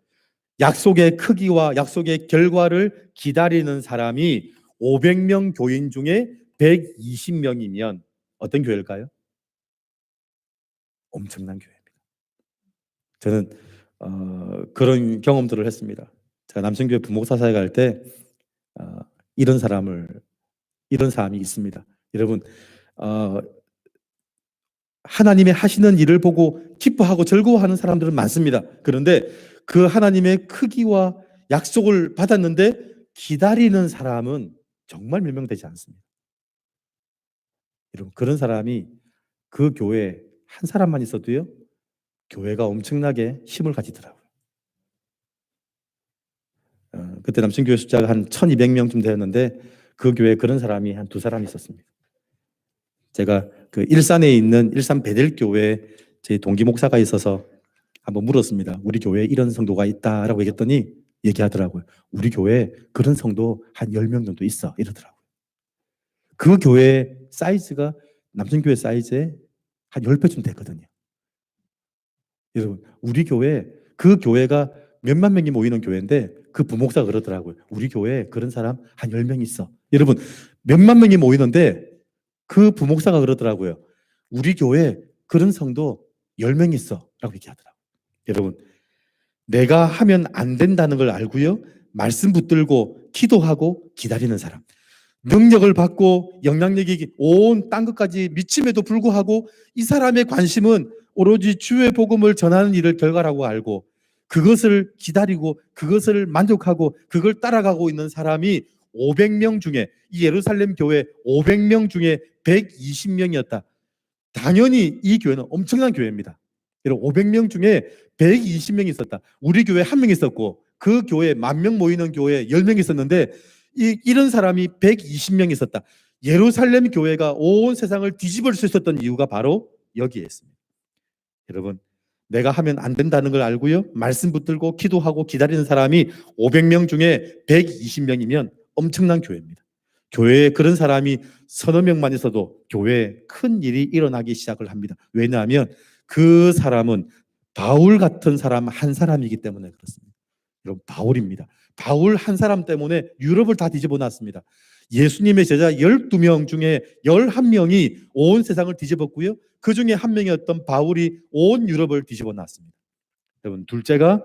S1: 약속의 크기와 약속의 결과를 기다리는 사람이 500명 교인 중에 120명이면 어떤 교회일까요? 엄청난 교회입니다. 저는 그런 경험들을 했습니다. 제가 남천교회 부목사사에 갈 때 이런 사람이 있습니다. 여러분, 하나님의 하시는 일을 보고 기뻐하고 즐거워하는 사람들은 많습니다. 그런데 그 하나님의 크기와 약속을 받았는데 기다리는 사람은 정말 몇 명 되지 않습니다. 여러분, 그런 사람이 그 교회에 한 사람만 있어도요, 교회가 엄청나게 힘을 가지더라고요. 그때 남천교회 숫자가 한 1200명쯤 되었는데 그 교회에 그런 사람이 한 2사람 있었습니다. 제가 그 일산에 있는 일산 베델교회에 제 동기 목사가 있어서 한번 물었습니다. 우리 교회에 이런 성도가 있다라고 얘기했더니 얘기하더라고요. 우리 교회에 그런 성도 한 10명 정도 있어 이러더라고요. 그 교회 사이즈가 남천교회 사이즈의 한 10배쯤 됐거든요. 여러분, 우리 교회, 그 교회가 몇만 명이 모이는 교회인데 그 부목사가 그러더라고요. 우리 교회에 그런 사람 한 10명 있어. 여러분, 몇만 명이 모이는데 그 부목사가 그러더라고요. 우리 교회에 그런 성도 10명 있어 라고 얘기하더라고요. 여러분, 내가 하면 안 된다는 걸 알고요, 말씀 붙들고 기도하고 기다리는 사람, 능력을 받고 영향력이 온 땅끝까지 미침에도 불구하고 이 사람의 관심은 오로지 주의 복음을 전하는 일을 결과라고 알고 그것을 기다리고 그것을 만족하고 그걸 따라가고 있는 사람이 500명 중에, 이 예루살렘 교회 500명 중에 120명이었다. 당연히 이 교회는 엄청난 교회입니다. 여러분, 500명 중에 120명이 있었다. 우리 교회 1명 있었고 그 교회 10,000명 모이는 교회에 10명 있었는데 이런 사람이 120명 있었다. 예루살렘 교회가 온 세상을 뒤집을 수 있었던 이유가 바로 여기에 있습니다. 여러분, 내가 하면 안 된다는 걸 알고요, 말씀 붙들고 기도하고 기다리는 사람이 500명 중에 120명이면 엄청난 교회입니다. 교회에 그런 사람이 서너 명만 있어도 교회에 큰 일이 일어나기 시작을 합니다. 왜냐하면 그 사람은 바울 같은 사람 한 사람이기 때문에 그렇습니다. 여러분, 바울입니다. 바울 한 사람 때문에 유럽을 다 뒤집어 놨습니다. 예수님의 제자 12명 중에 11명이 온 세상을 뒤집었고요, 그 중에 한 명이었던 바울이 온 유럽을 뒤집어 놨습니다. 여러분, 둘째가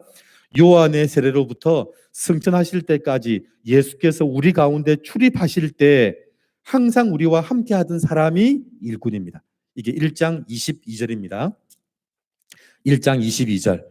S1: 요한의 세례로부터 승천하실 때까지 예수께서 우리 가운데 출입하실 때 항상 우리와 함께 하던 사람이 일꾼입니다. 이게 1장 22절입니다. 1장 22절.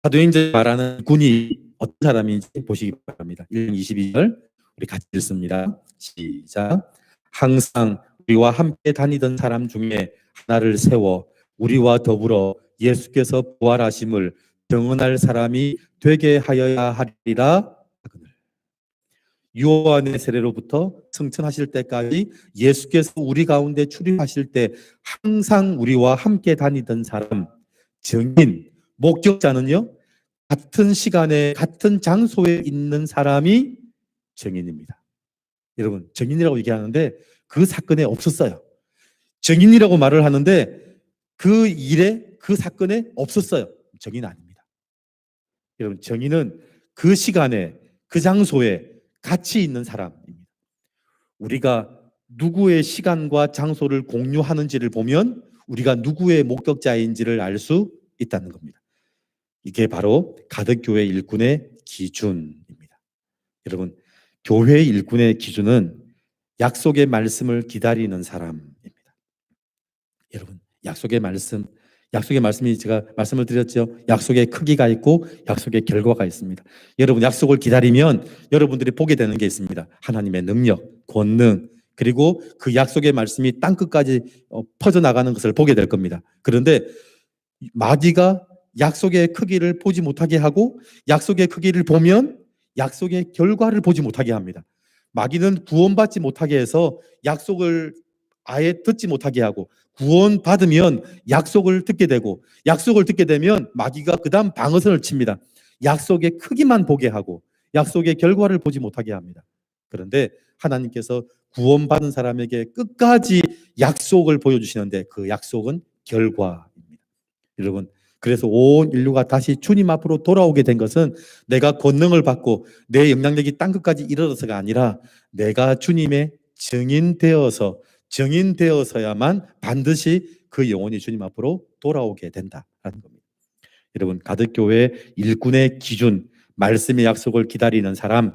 S1: 사도행전에 말하는 일꾼이 어떤 사람인지 보시기 바랍니다. 1장 22절 우리 같이 읽습니다. 시작. 항상 우리와 함께 다니던 사람 중에 하나를 세워 우리와 더불어 예수께서 부활하심을 증언할 사람이 되게 하여야 하리라 하거늘. 요한의 세례로부터 승천하실 때까지 예수께서 우리 가운데 출입하실 때 항상 우리와 함께 다니던 사람, 증인, 목격자는요, 같은 시간에 같은 장소에 있는 사람이 증인입니다. 여러분, 증인이라고 얘기하는데 그 사건에 없었어요. 증인이라고 말을 하는데 그 일에, 그 사건에 없었어요. 증인 아닙니다. 여러분, 증인은 그 시간에 그 장소에 같이 있는 사람입니다. 우리가 누구의 시간과 장소를 공유하는지를 보면 우리가 누구의 목격자인지를 알 수 있다는 겁니다. 이게 바로 가덕교회 일꾼의 기준입니다. 여러분, 교회 일꾼의 기준은 약속의 말씀을 기다리는 사람입니다. 여러분, 약속의 말씀이 제가 말씀을 드렸죠. 약속의 크기가 있고 약속의 결과가 있습니다. 여러분, 약속을 기다리면 여러분들이 보게 되는 게 있습니다. 하나님의 능력, 권능, 그리고 그 약속의 말씀이 땅끝까지 퍼져나가는 것을 보게 될 겁니다. 그런데 마귀가 약속의 크기를 보지 못하게 하고 약속의 크기를 보면 약속의 결과를 보지 못하게 합니다. 마귀는 구원받지 못하게 해서 약속을 아예 듣지 못하게 하고, 구원받으면 약속을 듣게 되고, 약속을 듣게 되면 마귀가 그 다음 방어선을 칩니다. 약속의 크기만 보게 하고 약속의 결과를 보지 못하게 합니다. 그런데 하나님께서 구원받은 사람에게 끝까지 약속을 보여주시는데 그 약속은 결과입니다. 여러분, 그래서 온 인류가 다시 주님 앞으로 돌아오게 된 것은 내가 권능을 받고 내 영향력이 땅끝까지 이르러서가 아니라 내가 주님의 증인되어서야만 반드시 그 영혼이 주님 앞으로 돌아오게 된다라는 겁니다. 여러분, 가덕교회 일꾼의 기준, 말씀의 약속을 기다리는 사람,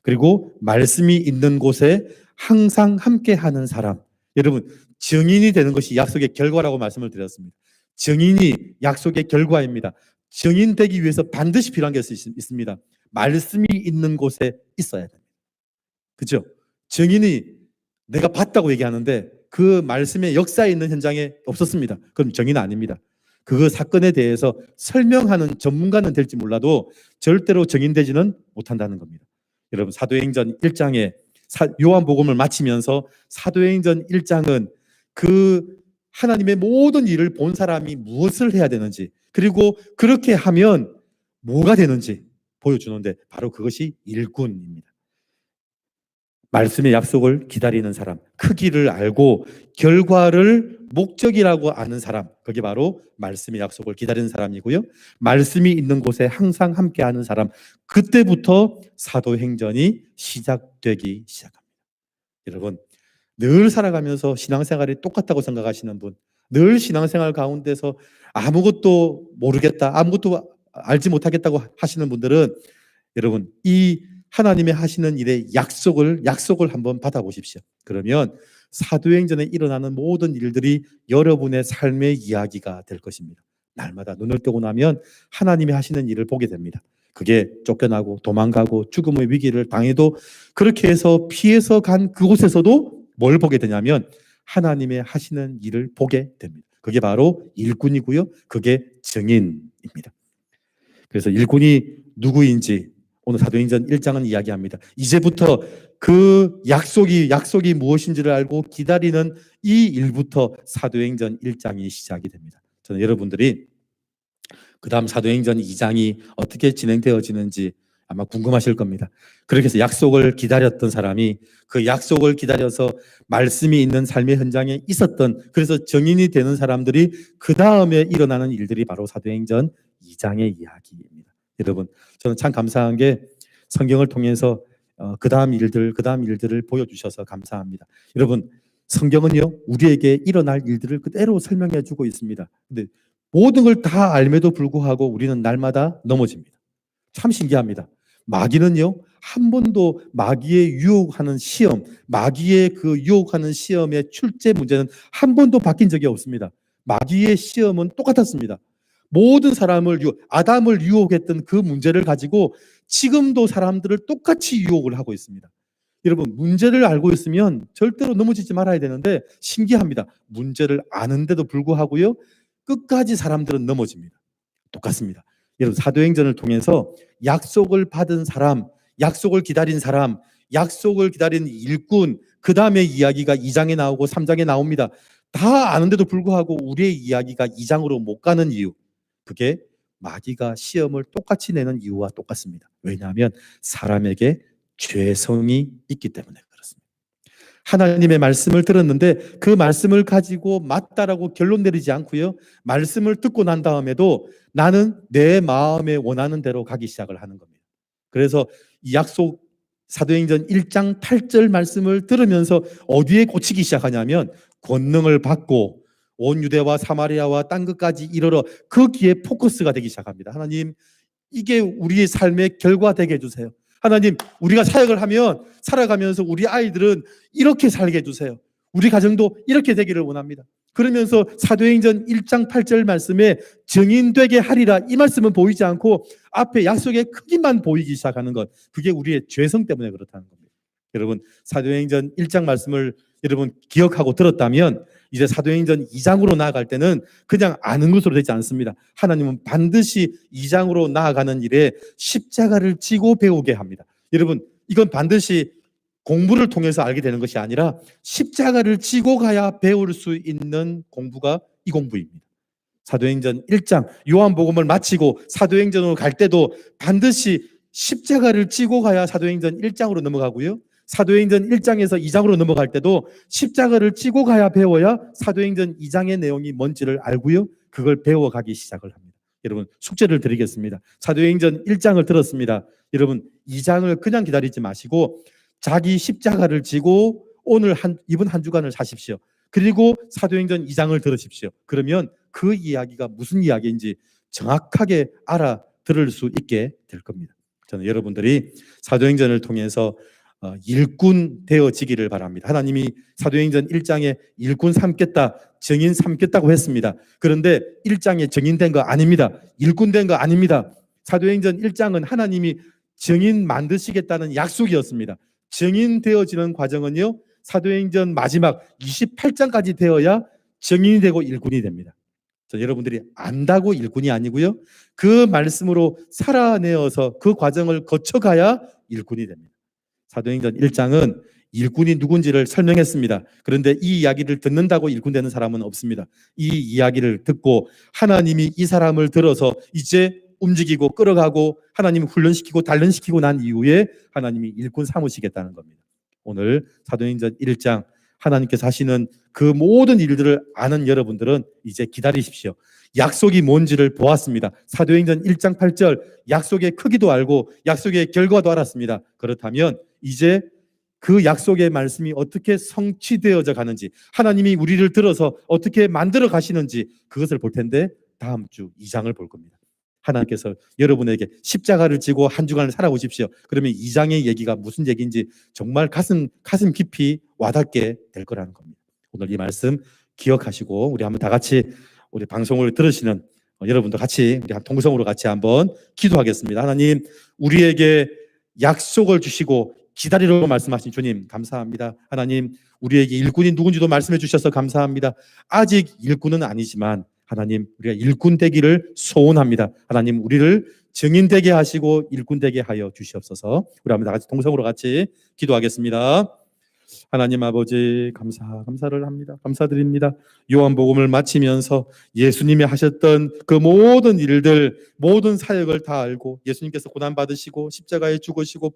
S1: 그리고 말씀이 있는 곳에 항상 함께하는 사람. 여러분, 증인이 되는 것이 약속의 결과라고 말씀을 드렸습니다. 증인이 약속의 결과입니다. 증인 되기 위해서 반드시 필요한 게 있습니다. 말씀이 있는 곳에 있어야 됩니다. 그죠? 증인이 내가 봤다고 얘기하는데 그 말씀의 역사에 있는 현장에 없었습니다. 그럼 증인 아닙니다. 그 사건에 대해서 설명하는 전문가는 될지 몰라도 절대로 증인되지는 못한다는 겁니다. 여러분, 사도행전 1장에 요한복음을 마치면서 사도행전 1장은 그 하나님의 모든 일을 본 사람이 무엇을 해야 되는지, 그리고 그렇게 하면 뭐가 되는지 보여주는데 바로 그것이 일꾼입니다. 말씀의 약속을 기다리는 사람, 크기를 알고 결과를 목적이라고 아는 사람, 그게 바로 말씀의 약속을 기다리는 사람이고요. 말씀이 있는 곳에 항상 함께하는 사람, 그때부터 사도행전이 시작되기 시작합니다. 여러분, 늘 살아가면서 신앙생활이 똑같다고 생각하시는 분, 늘 신앙생활 가운데서 아무것도 모르겠다, 아무것도 알지 못하겠다고 하시는 분들은 여러분, 이 하나님의 하시는 일의 약속을 한번 받아보십시오. 그러면 사도행전에 일어나는 모든 일들이 여러분의 삶의 이야기가 될 것입니다. 날마다 눈을 뜨고 나면 하나님이 하시는 일을 보게 됩니다. 그게 쫓겨나고 도망가고 죽음의 위기를 당해도 그렇게 해서 피해서 간 그곳에서도 뭘 보게 되냐면 하나님의 하시는 일을 보게 됩니다. 그게 바로 일꾼이고요. 그게 증인입니다. 그래서 일꾼이 누구인지 오늘 사도행전 1장은 이야기합니다. 이제부터 그 약속이 무엇인지를 알고 기다리는 이 일부터 사도행전 1장이 시작이 됩니다. 저는 여러분들이 그 다음 사도행전 2장이 어떻게 진행되어지는지 아마 궁금하실 겁니다. 그렇게 해서 약속을 기다렸던 사람이 그 약속을 기다려서 말씀이 있는 삶의 현장에 있었던, 그래서 증인이 되는 사람들이 그 다음에 일어나는 일들이 바로 사도행전 2장의 이야기입니다. 여러분, 저는 참 감사한 게 성경을 통해서 그 다음 일들을 보여주셔서 감사합니다. 여러분, 성경은요 우리에게 일어날 일들을 그대로 설명해 주고 있습니다. 근데 모든 걸 다 알매도 불구하고 우리는 날마다 넘어집니다. 참 신기합니다. 마귀는요 한 번도 마귀의 유혹하는 시험, 마귀의 그 유혹하는 시험의 출제 문제는 한 번도 바뀐 적이 없습니다. 마귀의 시험은 똑같았습니다. 모든 사람을 아담을 유혹했던 그 문제를 가지고 지금도 사람들을 똑같이 유혹을 하고 있습니다. 여러분, 문제를 알고 있으면 절대로 넘어지지 말아야 되는데 신기합니다. 문제를 아는데도 불구하고요 끝까지 사람들은 넘어집니다. 똑같습니다. 여러분, 사도행전을 통해서 약속을 받은 사람, 약속을 기다린 사람, 약속을 기다린 일꾼, 그 다음에 이야기가 2장에 나오고 3장에 나옵니다. 다 아는데도 불구하고 우리의 이야기가 2장으로 못 가는 이유, 그게 마귀가 시험을 똑같이 내는 이유와 똑같습니다. 왜냐하면 사람에게 죄성이 있기 때문에 그렇습니다. 하나님의 말씀을 들었는데 그 말씀을 가지고 맞다라고 결론 내리지 않고요, 말씀을 듣고 난 다음에도 나는 내 마음에 원하는 대로 가기 시작을 하는 겁니다. 그래서 이 약속 사도행전 1장 8절 말씀을 들으면서 어디에 꽂히기 시작하냐면 권능을 받고 온 유대와 사마리아와 땅끝까지 이르러 거기에 포커스가 되기 시작합니다. 하나님, 이게 우리의 삶의 결과 되게 해주세요. 하나님, 우리가 사역을 하면 살아가면서 우리 아이들은 이렇게 살게 해주세요. 우리 가정도 이렇게 되기를 원합니다. 그러면서 사도행전 1장 8절 말씀에 증인되게 하리라, 이 말씀은 보이지 않고 앞에 약속의 크기만 보이기 시작하는 것, 그게 우리의 죄성 때문에 그렇다는 겁니다. 여러분, 사도행전 1장 말씀을 여러분 기억하고 들었다면 이제 사도행전 2장으로 나아갈 때는 그냥 아는 것으로 되지 않습니다. 하나님은 반드시 2장으로 나아가는 일에 십자가를 지고 배우게 합니다. 여러분, 이건 반드시 공부를 통해서 알게 되는 것이 아니라 십자가를 지고 가야 배울 수 있는 공부가 이 공부입니다. 사도행전 1장, 요한복음을 마치고 사도행전으로 갈 때도 반드시 십자가를 지고 가야 사도행전 1장으로 넘어가고요, 사도행전 1장에서 2장으로 넘어갈 때도 십자가를 찌고 가야 배워야 사도행전 2장의 내용이 뭔지를 알고요. 그걸 배워가기 시작을 합니다. 여러분 숙제를 드리겠습니다. 사도행전 1장을 들었습니다. 여러분 2장을 그냥 기다리지 마시고 자기 십자가를 지고 오늘 이번 한 주간을 사십시오. 그리고 사도행전 2장을 들으십시오. 그러면 그 이야기가 무슨 이야기인지 정확하게 알아들을 수 있게 될 겁니다. 저는 여러분들이 사도행전을 통해서 일꾼 되어지기를 바랍니다. 하나님이 사도행전 1장에 일꾼 삼겠다, 정인 삼겠다고 했습니다. 그런데 1장에 정인된 거 아닙니다. 일꾼 된 거 아닙니다. 사도행전 1장은 하나님이 정인 만드시겠다는 약속이었습니다. 정인 되어지는 과정은요, 사도행전 마지막 28장까지 되어야 정인이 되고 일꾼이 됩니다. 여러분들이 안다고 일꾼이 아니고요, 그 말씀으로 살아내어서 그 과정을 거쳐가야 일꾼이 됩니다. 사도행전 1장은 일꾼이 누군지를 설명했습니다. 그런데 이 이야기를 듣는다고 일꾼 되는 사람은 없습니다. 이 이야기를 듣고 하나님이 이 사람을 들어서 이제 움직이고 끌어가고 하나님이 훈련시키고 단련시키고 난 이후에 하나님이 일꾼 삼으시겠다는 겁니다. 오늘 사도행전 1장 하나님께서 하시는 그 모든 일들을 아는 여러분들은 이제 기다리십시오. 약속이 뭔지를 보았습니다. 사도행전 1장 8절 약속의 크기도 알고 약속의 결과도 알았습니다. 그렇다면 이제 그 약속의 말씀이 어떻게 성취되어져 가는지, 하나님이 우리를 들어서 어떻게 만들어 가시는지 그것을 볼 텐데 다음 주 2장을 볼 겁니다. 하나님께서 여러분에게 십자가를 지고 한 주간을 살아오십시오. 그러면 2장의 얘기가 무슨 얘기인지 정말 가슴 깊이 와닿게 될 거라는 겁니다. 오늘 이 말씀 기억하시고 우리 한번 다 같이 우리 방송을 들으시는 여러분도 같이 우리 동성으로 같이 한번 기도하겠습니다. 하나님, 우리에게 약속을 주시고 기다리라고 말씀하신 주님 감사합니다. 하나님, 우리에게 일꾼이 누군지도 말씀해 주셔서 감사합니다. 아직 일꾼은 아니지만 하나님, 우리가 일꾼 되기를 소원합니다. 하나님, 우리를 증인 되게 하시고 일꾼 되게 하여 주시옵소서. 우리 한번 다 같이 동성으로 같이 기도하겠습니다. 하나님 아버지, 감사를 합니다. 감사드립니다. 요한복음을 마치면서 예수님이 하셨던 그 모든 일들, 모든 사역을 다 알고 예수님께서 고난받으시고 십자가에 죽으시고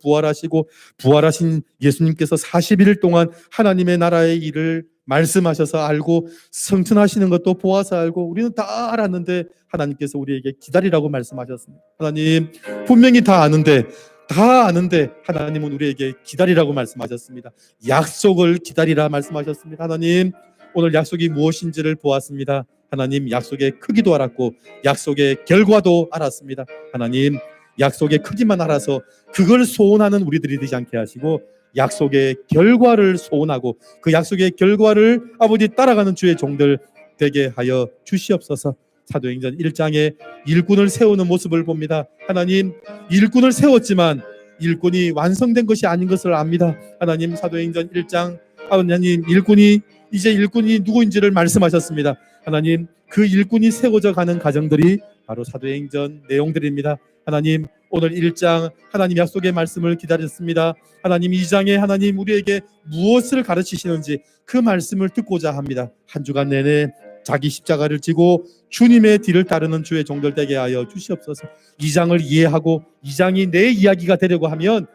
S1: 부활하신 예수님께서 40일 동안 하나님의 나라의 일을 말씀하셔서 알고 성천하시는 것도 보아서 알고 우리는 다 알았는데 하나님께서 우리에게 기다리라고 말씀하셨습니다. 하나님, 분명히 다 아는데 하나님은 우리에게 기다리라고 말씀하셨습니다. 약속을 기다리라 말씀하셨습니다. 하나님, 오늘 약속이 무엇인지를 보았습니다. 하나님, 약속의 크기도 알았고 약속의 결과도 알았습니다. 하나님, 약속의 크기만 알아서 그걸 소원하는 우리들이 되지 않게 하시고 약속의 결과를 소원하고 그 약속의 결과를 아버지 따라가는 주의 종들 되게 하여 주시옵소서. 사도행전 1장에 일꾼을 세우는 모습을 봅니다. 하나님, 일꾼을 세웠지만 일꾼이 완성된 것이 아닌 것을 압니다. 하나님, 사도행전 1장 하나님, 일꾼이 누구인지를 말씀하셨습니다. 하나님, 그 일꾼이 세워져 가는 과정들이 바로 사도행전 내용들입니다. 하나님, 오늘 1장 하나님 약속의 말씀을 기다렸습니다. 하나님, 2장에 하나님 우리에게 무엇을 가르치시는지 그 말씀을 듣고자 합니다. 한 주간 내내 자기 십자가를 지고 주님의 뒤를 따르는 주의 종들 되게 하여 주시옵소서. 2장을 이해하고 2장이 내 이야기가 되려고 하면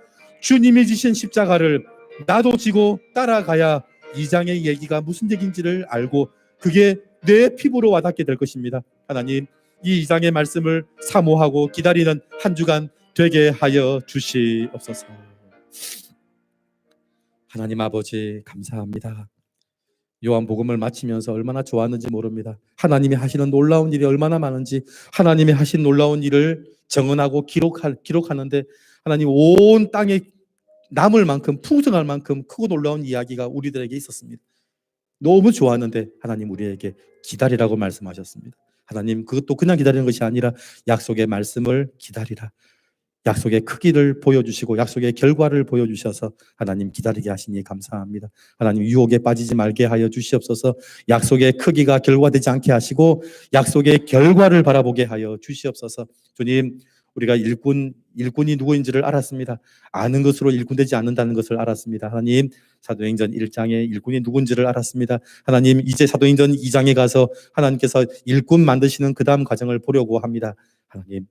S1: 주님이 지신 십자가를 나도 지고 따라가야 2장의 얘기가 무슨 얘기인지를 알고 그게 내 피부로 와닿게 될 것입니다. 하나님, 이 2장의 말씀을 사모하고 기다리는 한 주간 되게 하여 주시옵소서. 하나님 아버지, 감사합니다. 요한복음을 마치면서 얼마나 좋았는지 모릅니다. 하나님이 하시는 놀라운 일이 얼마나 많은지, 하나님이 하신 놀라운 일을 정언하고 기록하는데 하나님, 온 땅에 남을 만큼 풍성할 만큼 크고 놀라운 이야기가 우리들에게 있었습니다. 너무 좋았는데 하나님 우리에게 기다리라고 말씀하셨습니다. 하나님, 그것도 그냥 기다리는 것이 아니라 약속의 말씀을 기다리라. 약속의 크기를 보여주시고 약속의 결과를 보여주셔서 하나님 기다리게 하시니 감사합니다. 하나님, 유혹에 빠지지 말게 하여 주시옵소서. 약속의 크기가 결과되지 않게 하시고 약속의 결과를 바라보게 하여 주시옵소서. 주님, 우리가 일꾼이 누구인지를 알았습니다. 아는 것으로 일꾼되지 않는다는 것을 알았습니다. 하나님, 사도행전 1장에 일꾼이 누군지를 알았습니다. 하나님, 이제 사도행전 2장에 가서 하나님께서 일꾼 만드시는 그 다음 과정을 보려고 합니다. 하나님,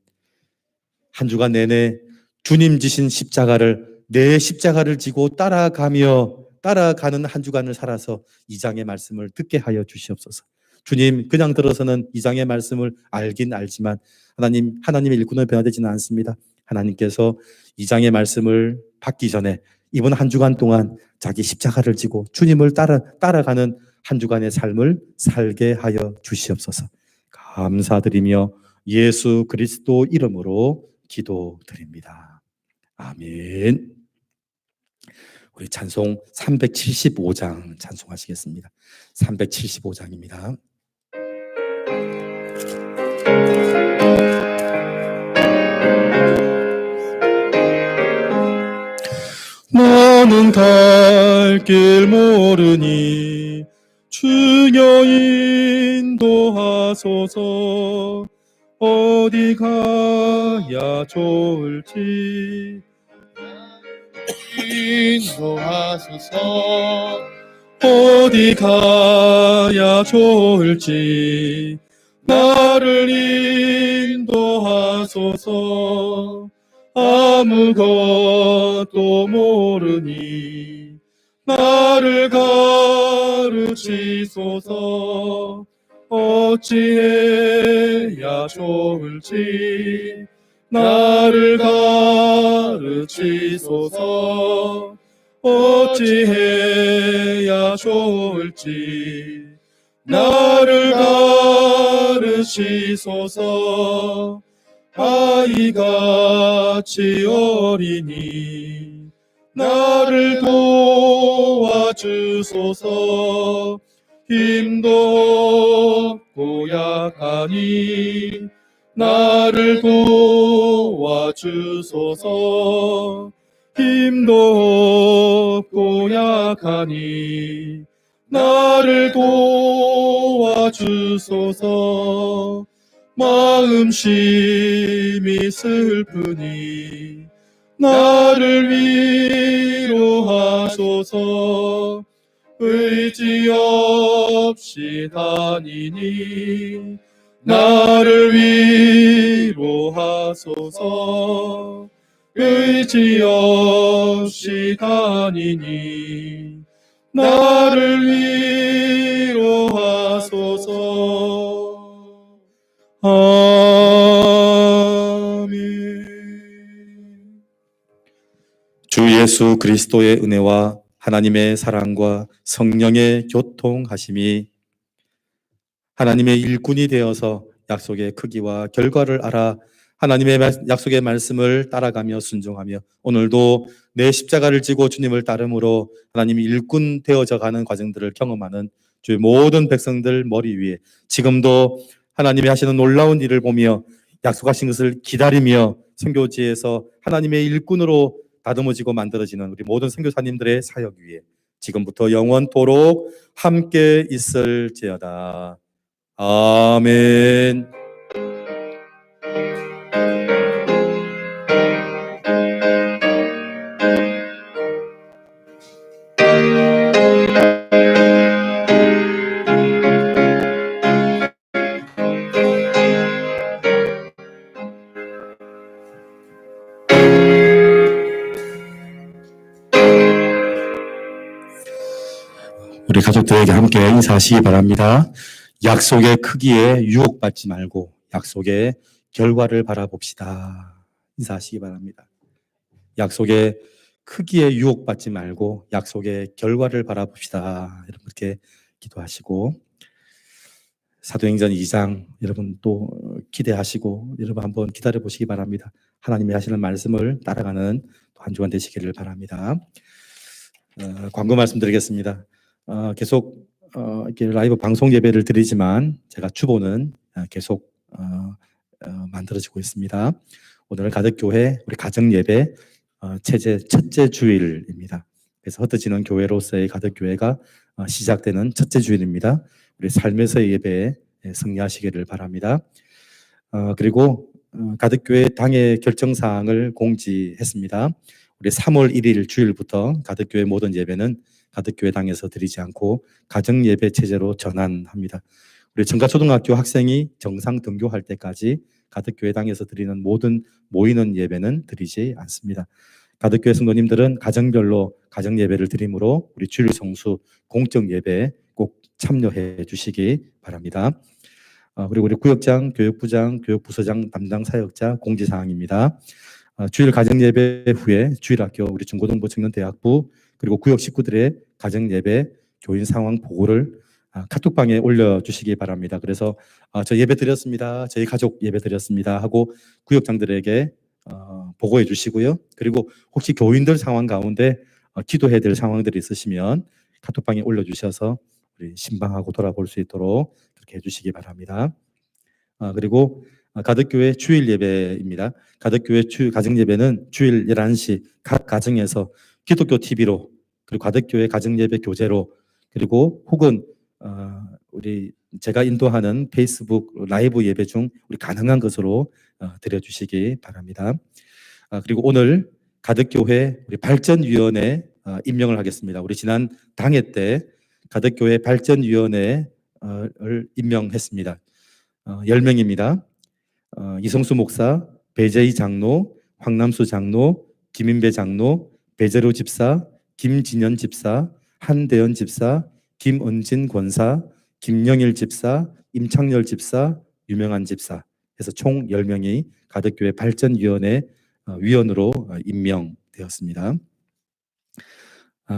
S1: 한 주간 내내 주님 지신 십자가를 내 십자가를 지고 따라가는 한 주간을 살아서 이 장의 말씀을 듣게 하여 주시옵소서. 주님, 그냥 들어서는 이 장의 말씀을 알긴 알지만 하나님의 일꾼은 변화되지는 않습니다. 하나님께서 이 장의 말씀을 받기 전에 이번 한 주간 동안 자기 십자가를 지고 주님을 따라가는 한 주간의 삶을 살게 하여 주시옵소서. 감사드리며 예수 그리스도 이름으로 기도드립니다. 아멘. 우리 찬송 375장 찬송하시겠습니다. 375장입니다.
S4: 나는 갈 길 모르니 주여 인도하소서. 어디 가야 좋을지
S5: 인도하소서.
S4: 어디 가야 좋을지 나를 인도하소서. 아무것도 모르니 나를 가르치소서. 어찌해야 좋을지 나를 가르치소서. 어찌해야 좋을지 나를 가르치소서. 아이같이 어리니 나를 도와주소서. 힘도 없고 약하니 나를 도와주소서. 힘도 없고 약하니 나를 도와주소서. 마음심이 슬프니 나를 위로하소서. 의지 없이 다니니 나를 위로하소서. 의지 없이 다니니 나를 위로하소서. 아멘.
S1: 주 예수 그리스도의 은혜와 하나님의 사랑과 성령의 교통하심이 하나님의 일꾼이 되어서 약속의 크기와 결과를 알아 하나님의 약속의 말씀을 따라가며 순종하며 오늘도 내 십자가를 지고 주님을 따름으로 하나님이 일꾼 되어져 가는 과정들을 경험하는 주의 모든 백성들 머리 위에 지금도 하나님이 하시는 놀라운 일을 보며 약속하신 것을 기다리며 선교지에서 하나님의 일꾼으로 다듬어지고 만들어지는 우리 모든 선교사님들의 사역 위에 지금부터 영원토록 함께 있을지어다. 아멘. 우리 가족들에게 함께 인사하시기 바랍니다. 약속의 크기에 유혹받지 말고 약속의 결과를 바라봅시다. 인사하시기 바랍니다. 약속의 크기에 유혹받지 말고 약속의 결과를 바라봅시다. 여러분 그렇게 기도하시고 사도행전 2장 여러분 또 기대하시고 여러분 한번 기다려 보시기 바랍니다. 하나님이 하시는 말씀을 따라가는 한 주간 되시기를 바랍니다. 광고 말씀드리겠습니다. 계속 이렇게 라이브 방송 예배를 드리지만 제가 주보는 계속 만들어지고 있습니다. 오늘 가덕교회 우리 가정 예배 첫째 주일입니다. 그래서 흩어지는 교회로서의 가덕교회가 시작되는 첫째 주일입니다. 우리 삶에서의 예배에 승리하시기를 바랍니다. 그리고 가덕교회 당의 결정사항을 공지했습니다. 우리 3월 1일 주일부터 가덕교회 모든 예배는 가덕교회 당에서 드리지 않고 가정예배 체제로 전환합니다. 우리 정가초등학교 학생이 정상 등교할 때까지 가덕교회 당에서 드리는 모든 모이는 예배는 드리지 않습니다. 가덕교회 성도님들은 가정별로 가정 예배를 드림으로 우리 주일 성수 공적 예배 꼭 참여해 주시기 바랍니다. 그리고 우리 구역장, 교육부장, 교육부서장 담당 사역자 공지사항입니다. 주일 가정 예배 후에 주일학교, 우리 중고등부 청년대학부 그리고 구역 식구들의 가정 예배 교인 상황 보고를 카톡방에 올려주시기 바랍니다. 그래서 저 예배 드렸습니다. 저희 가족 예배 드렸습니다 하고 구역장들에게 보고해 주시고요. 그리고 혹시 교인들 상황 가운데 기도해야 될 상황들이 있으시면 카톡방에 올려주셔서 우리 신방하고 돌아볼 수 있도록 그렇게 해주시기 바랍니다. 그리고 가덕교회 주일 예배입니다. 가덕교회 가정 예배는 주일 11시 각 가정에서 기독교 TV로 그리고 가덕교회 가정 예배 교재로 그리고 혹은 우리 제가 인도하는 페이스북 라이브 예배 중 우리 가능한 것으로 드려주시기 바랍니다. 그리고 오늘 가덕교회 우리 발전위원회 임명을 하겠습니다. 우리 지난 당회 때 가덕교회 발전위원회를 임명했습니다. 10명입니다. 이성수 목사, 배재희 장로, 황남수 장로, 김인배 장로, 배재로 집사, 김진현 집사, 한대현 집사, 김은진 권사, 김영일 집사, 임창열 집사, 유명한 집사 해서 총 10명이 가덕교회 발전위원회 위원으로 임명되었습니다.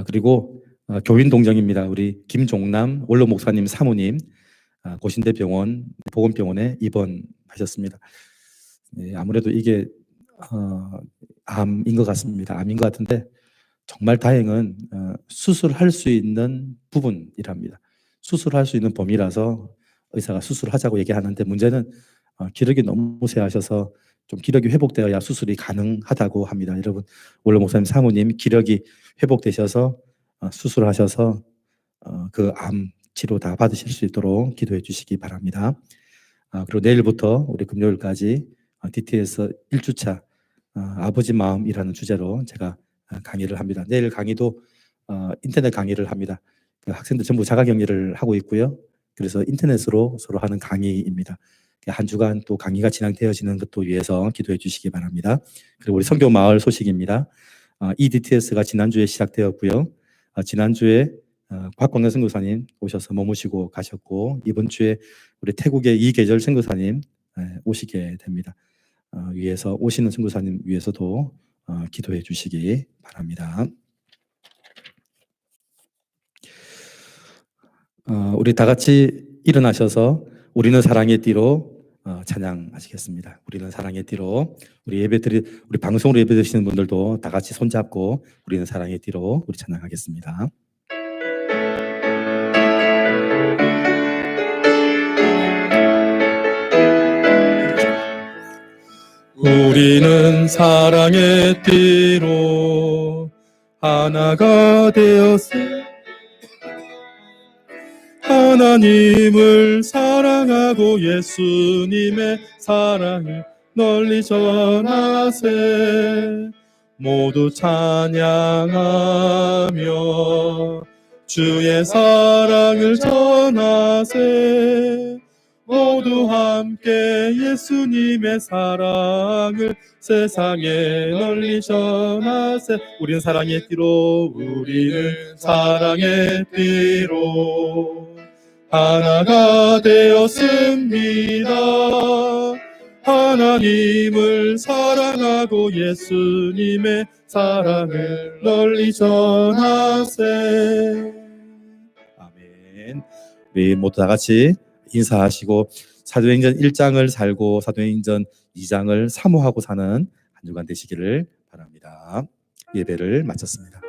S1: 그리고 교인 동정입니다. 우리 김종남 원로 목사님 사모님 고신대병원 보건병원에 입원하셨습니다. 아무래도 이게 암인 것 같습니다. 암인 것 같은데 정말 다행은 수술할 수 있는 부분이랍니다. 수술할 수 있는 범위라서 의사가 수술하자고 얘기하는데 문제는 기력이 너무 세하셔서 좀 기력이 회복되어야 수술이 가능하다고 합니다. 여러분 원로 목사님 사모님 기력이 회복되셔서 수술하셔서 그 암 치료 다 받으실 수 있도록 기도해 주시기 바랍니다. 그리고 내일부터 우리 금요일까지 DTS 1주차 아버지 마음이라는 주제로 제가 강의를 합니다. 내일 강의도 인터넷 강의를 합니다. 그 학생들 전부 자가격리를 하고 있고요. 그래서 인터넷으로 서로 하는 강의입니다. 한 주간 또 강의가 진행되어지는 것도 위해서 기도해 주시기 바랍니다. 그리고 우리 선교 마을 소식입니다. EDTS가 지난주에 시작되었고요. 지난주에 곽광현 선교사님 오셔서 머무시고 가셨고 이번 주에 우리 태국의 이계절 선교사님 오시게 됩니다. 위에서 오시는 선교사님 위해서도 기도해 주시기 바랍니다. 우리 다 같이 일어나셔서 우리는 사랑의 띠로 찬양하시겠습니다. 우리는 사랑의 띠로 우리 방송으로 예배 드리시는 분들도 다 같이 손잡고 우리는 사랑의 띠로 우리 찬양하겠습니다.
S4: 우리는 사랑의 띠로 하나가 되었으니 하나님을 사랑하고 예수님의 사랑을 널리 전하세. 모두 찬양하며 주의 사랑을 전하세. 모두 함께 예수님의 사랑을 세상에 널리 전하세. 우리는 사랑의 띠로 우리는 사랑의 띠로 하나가 되었습니다. 하나님을 사랑하고 예수님의 사랑을 널리 전하세.
S1: 아멘. 우리 모두 다 같이 인사하시고 사도행전 1장을 살고 사도행전 2장을 사모하고 사는 한 주간 되시기를 바랍니다. 예배를 마쳤습니다.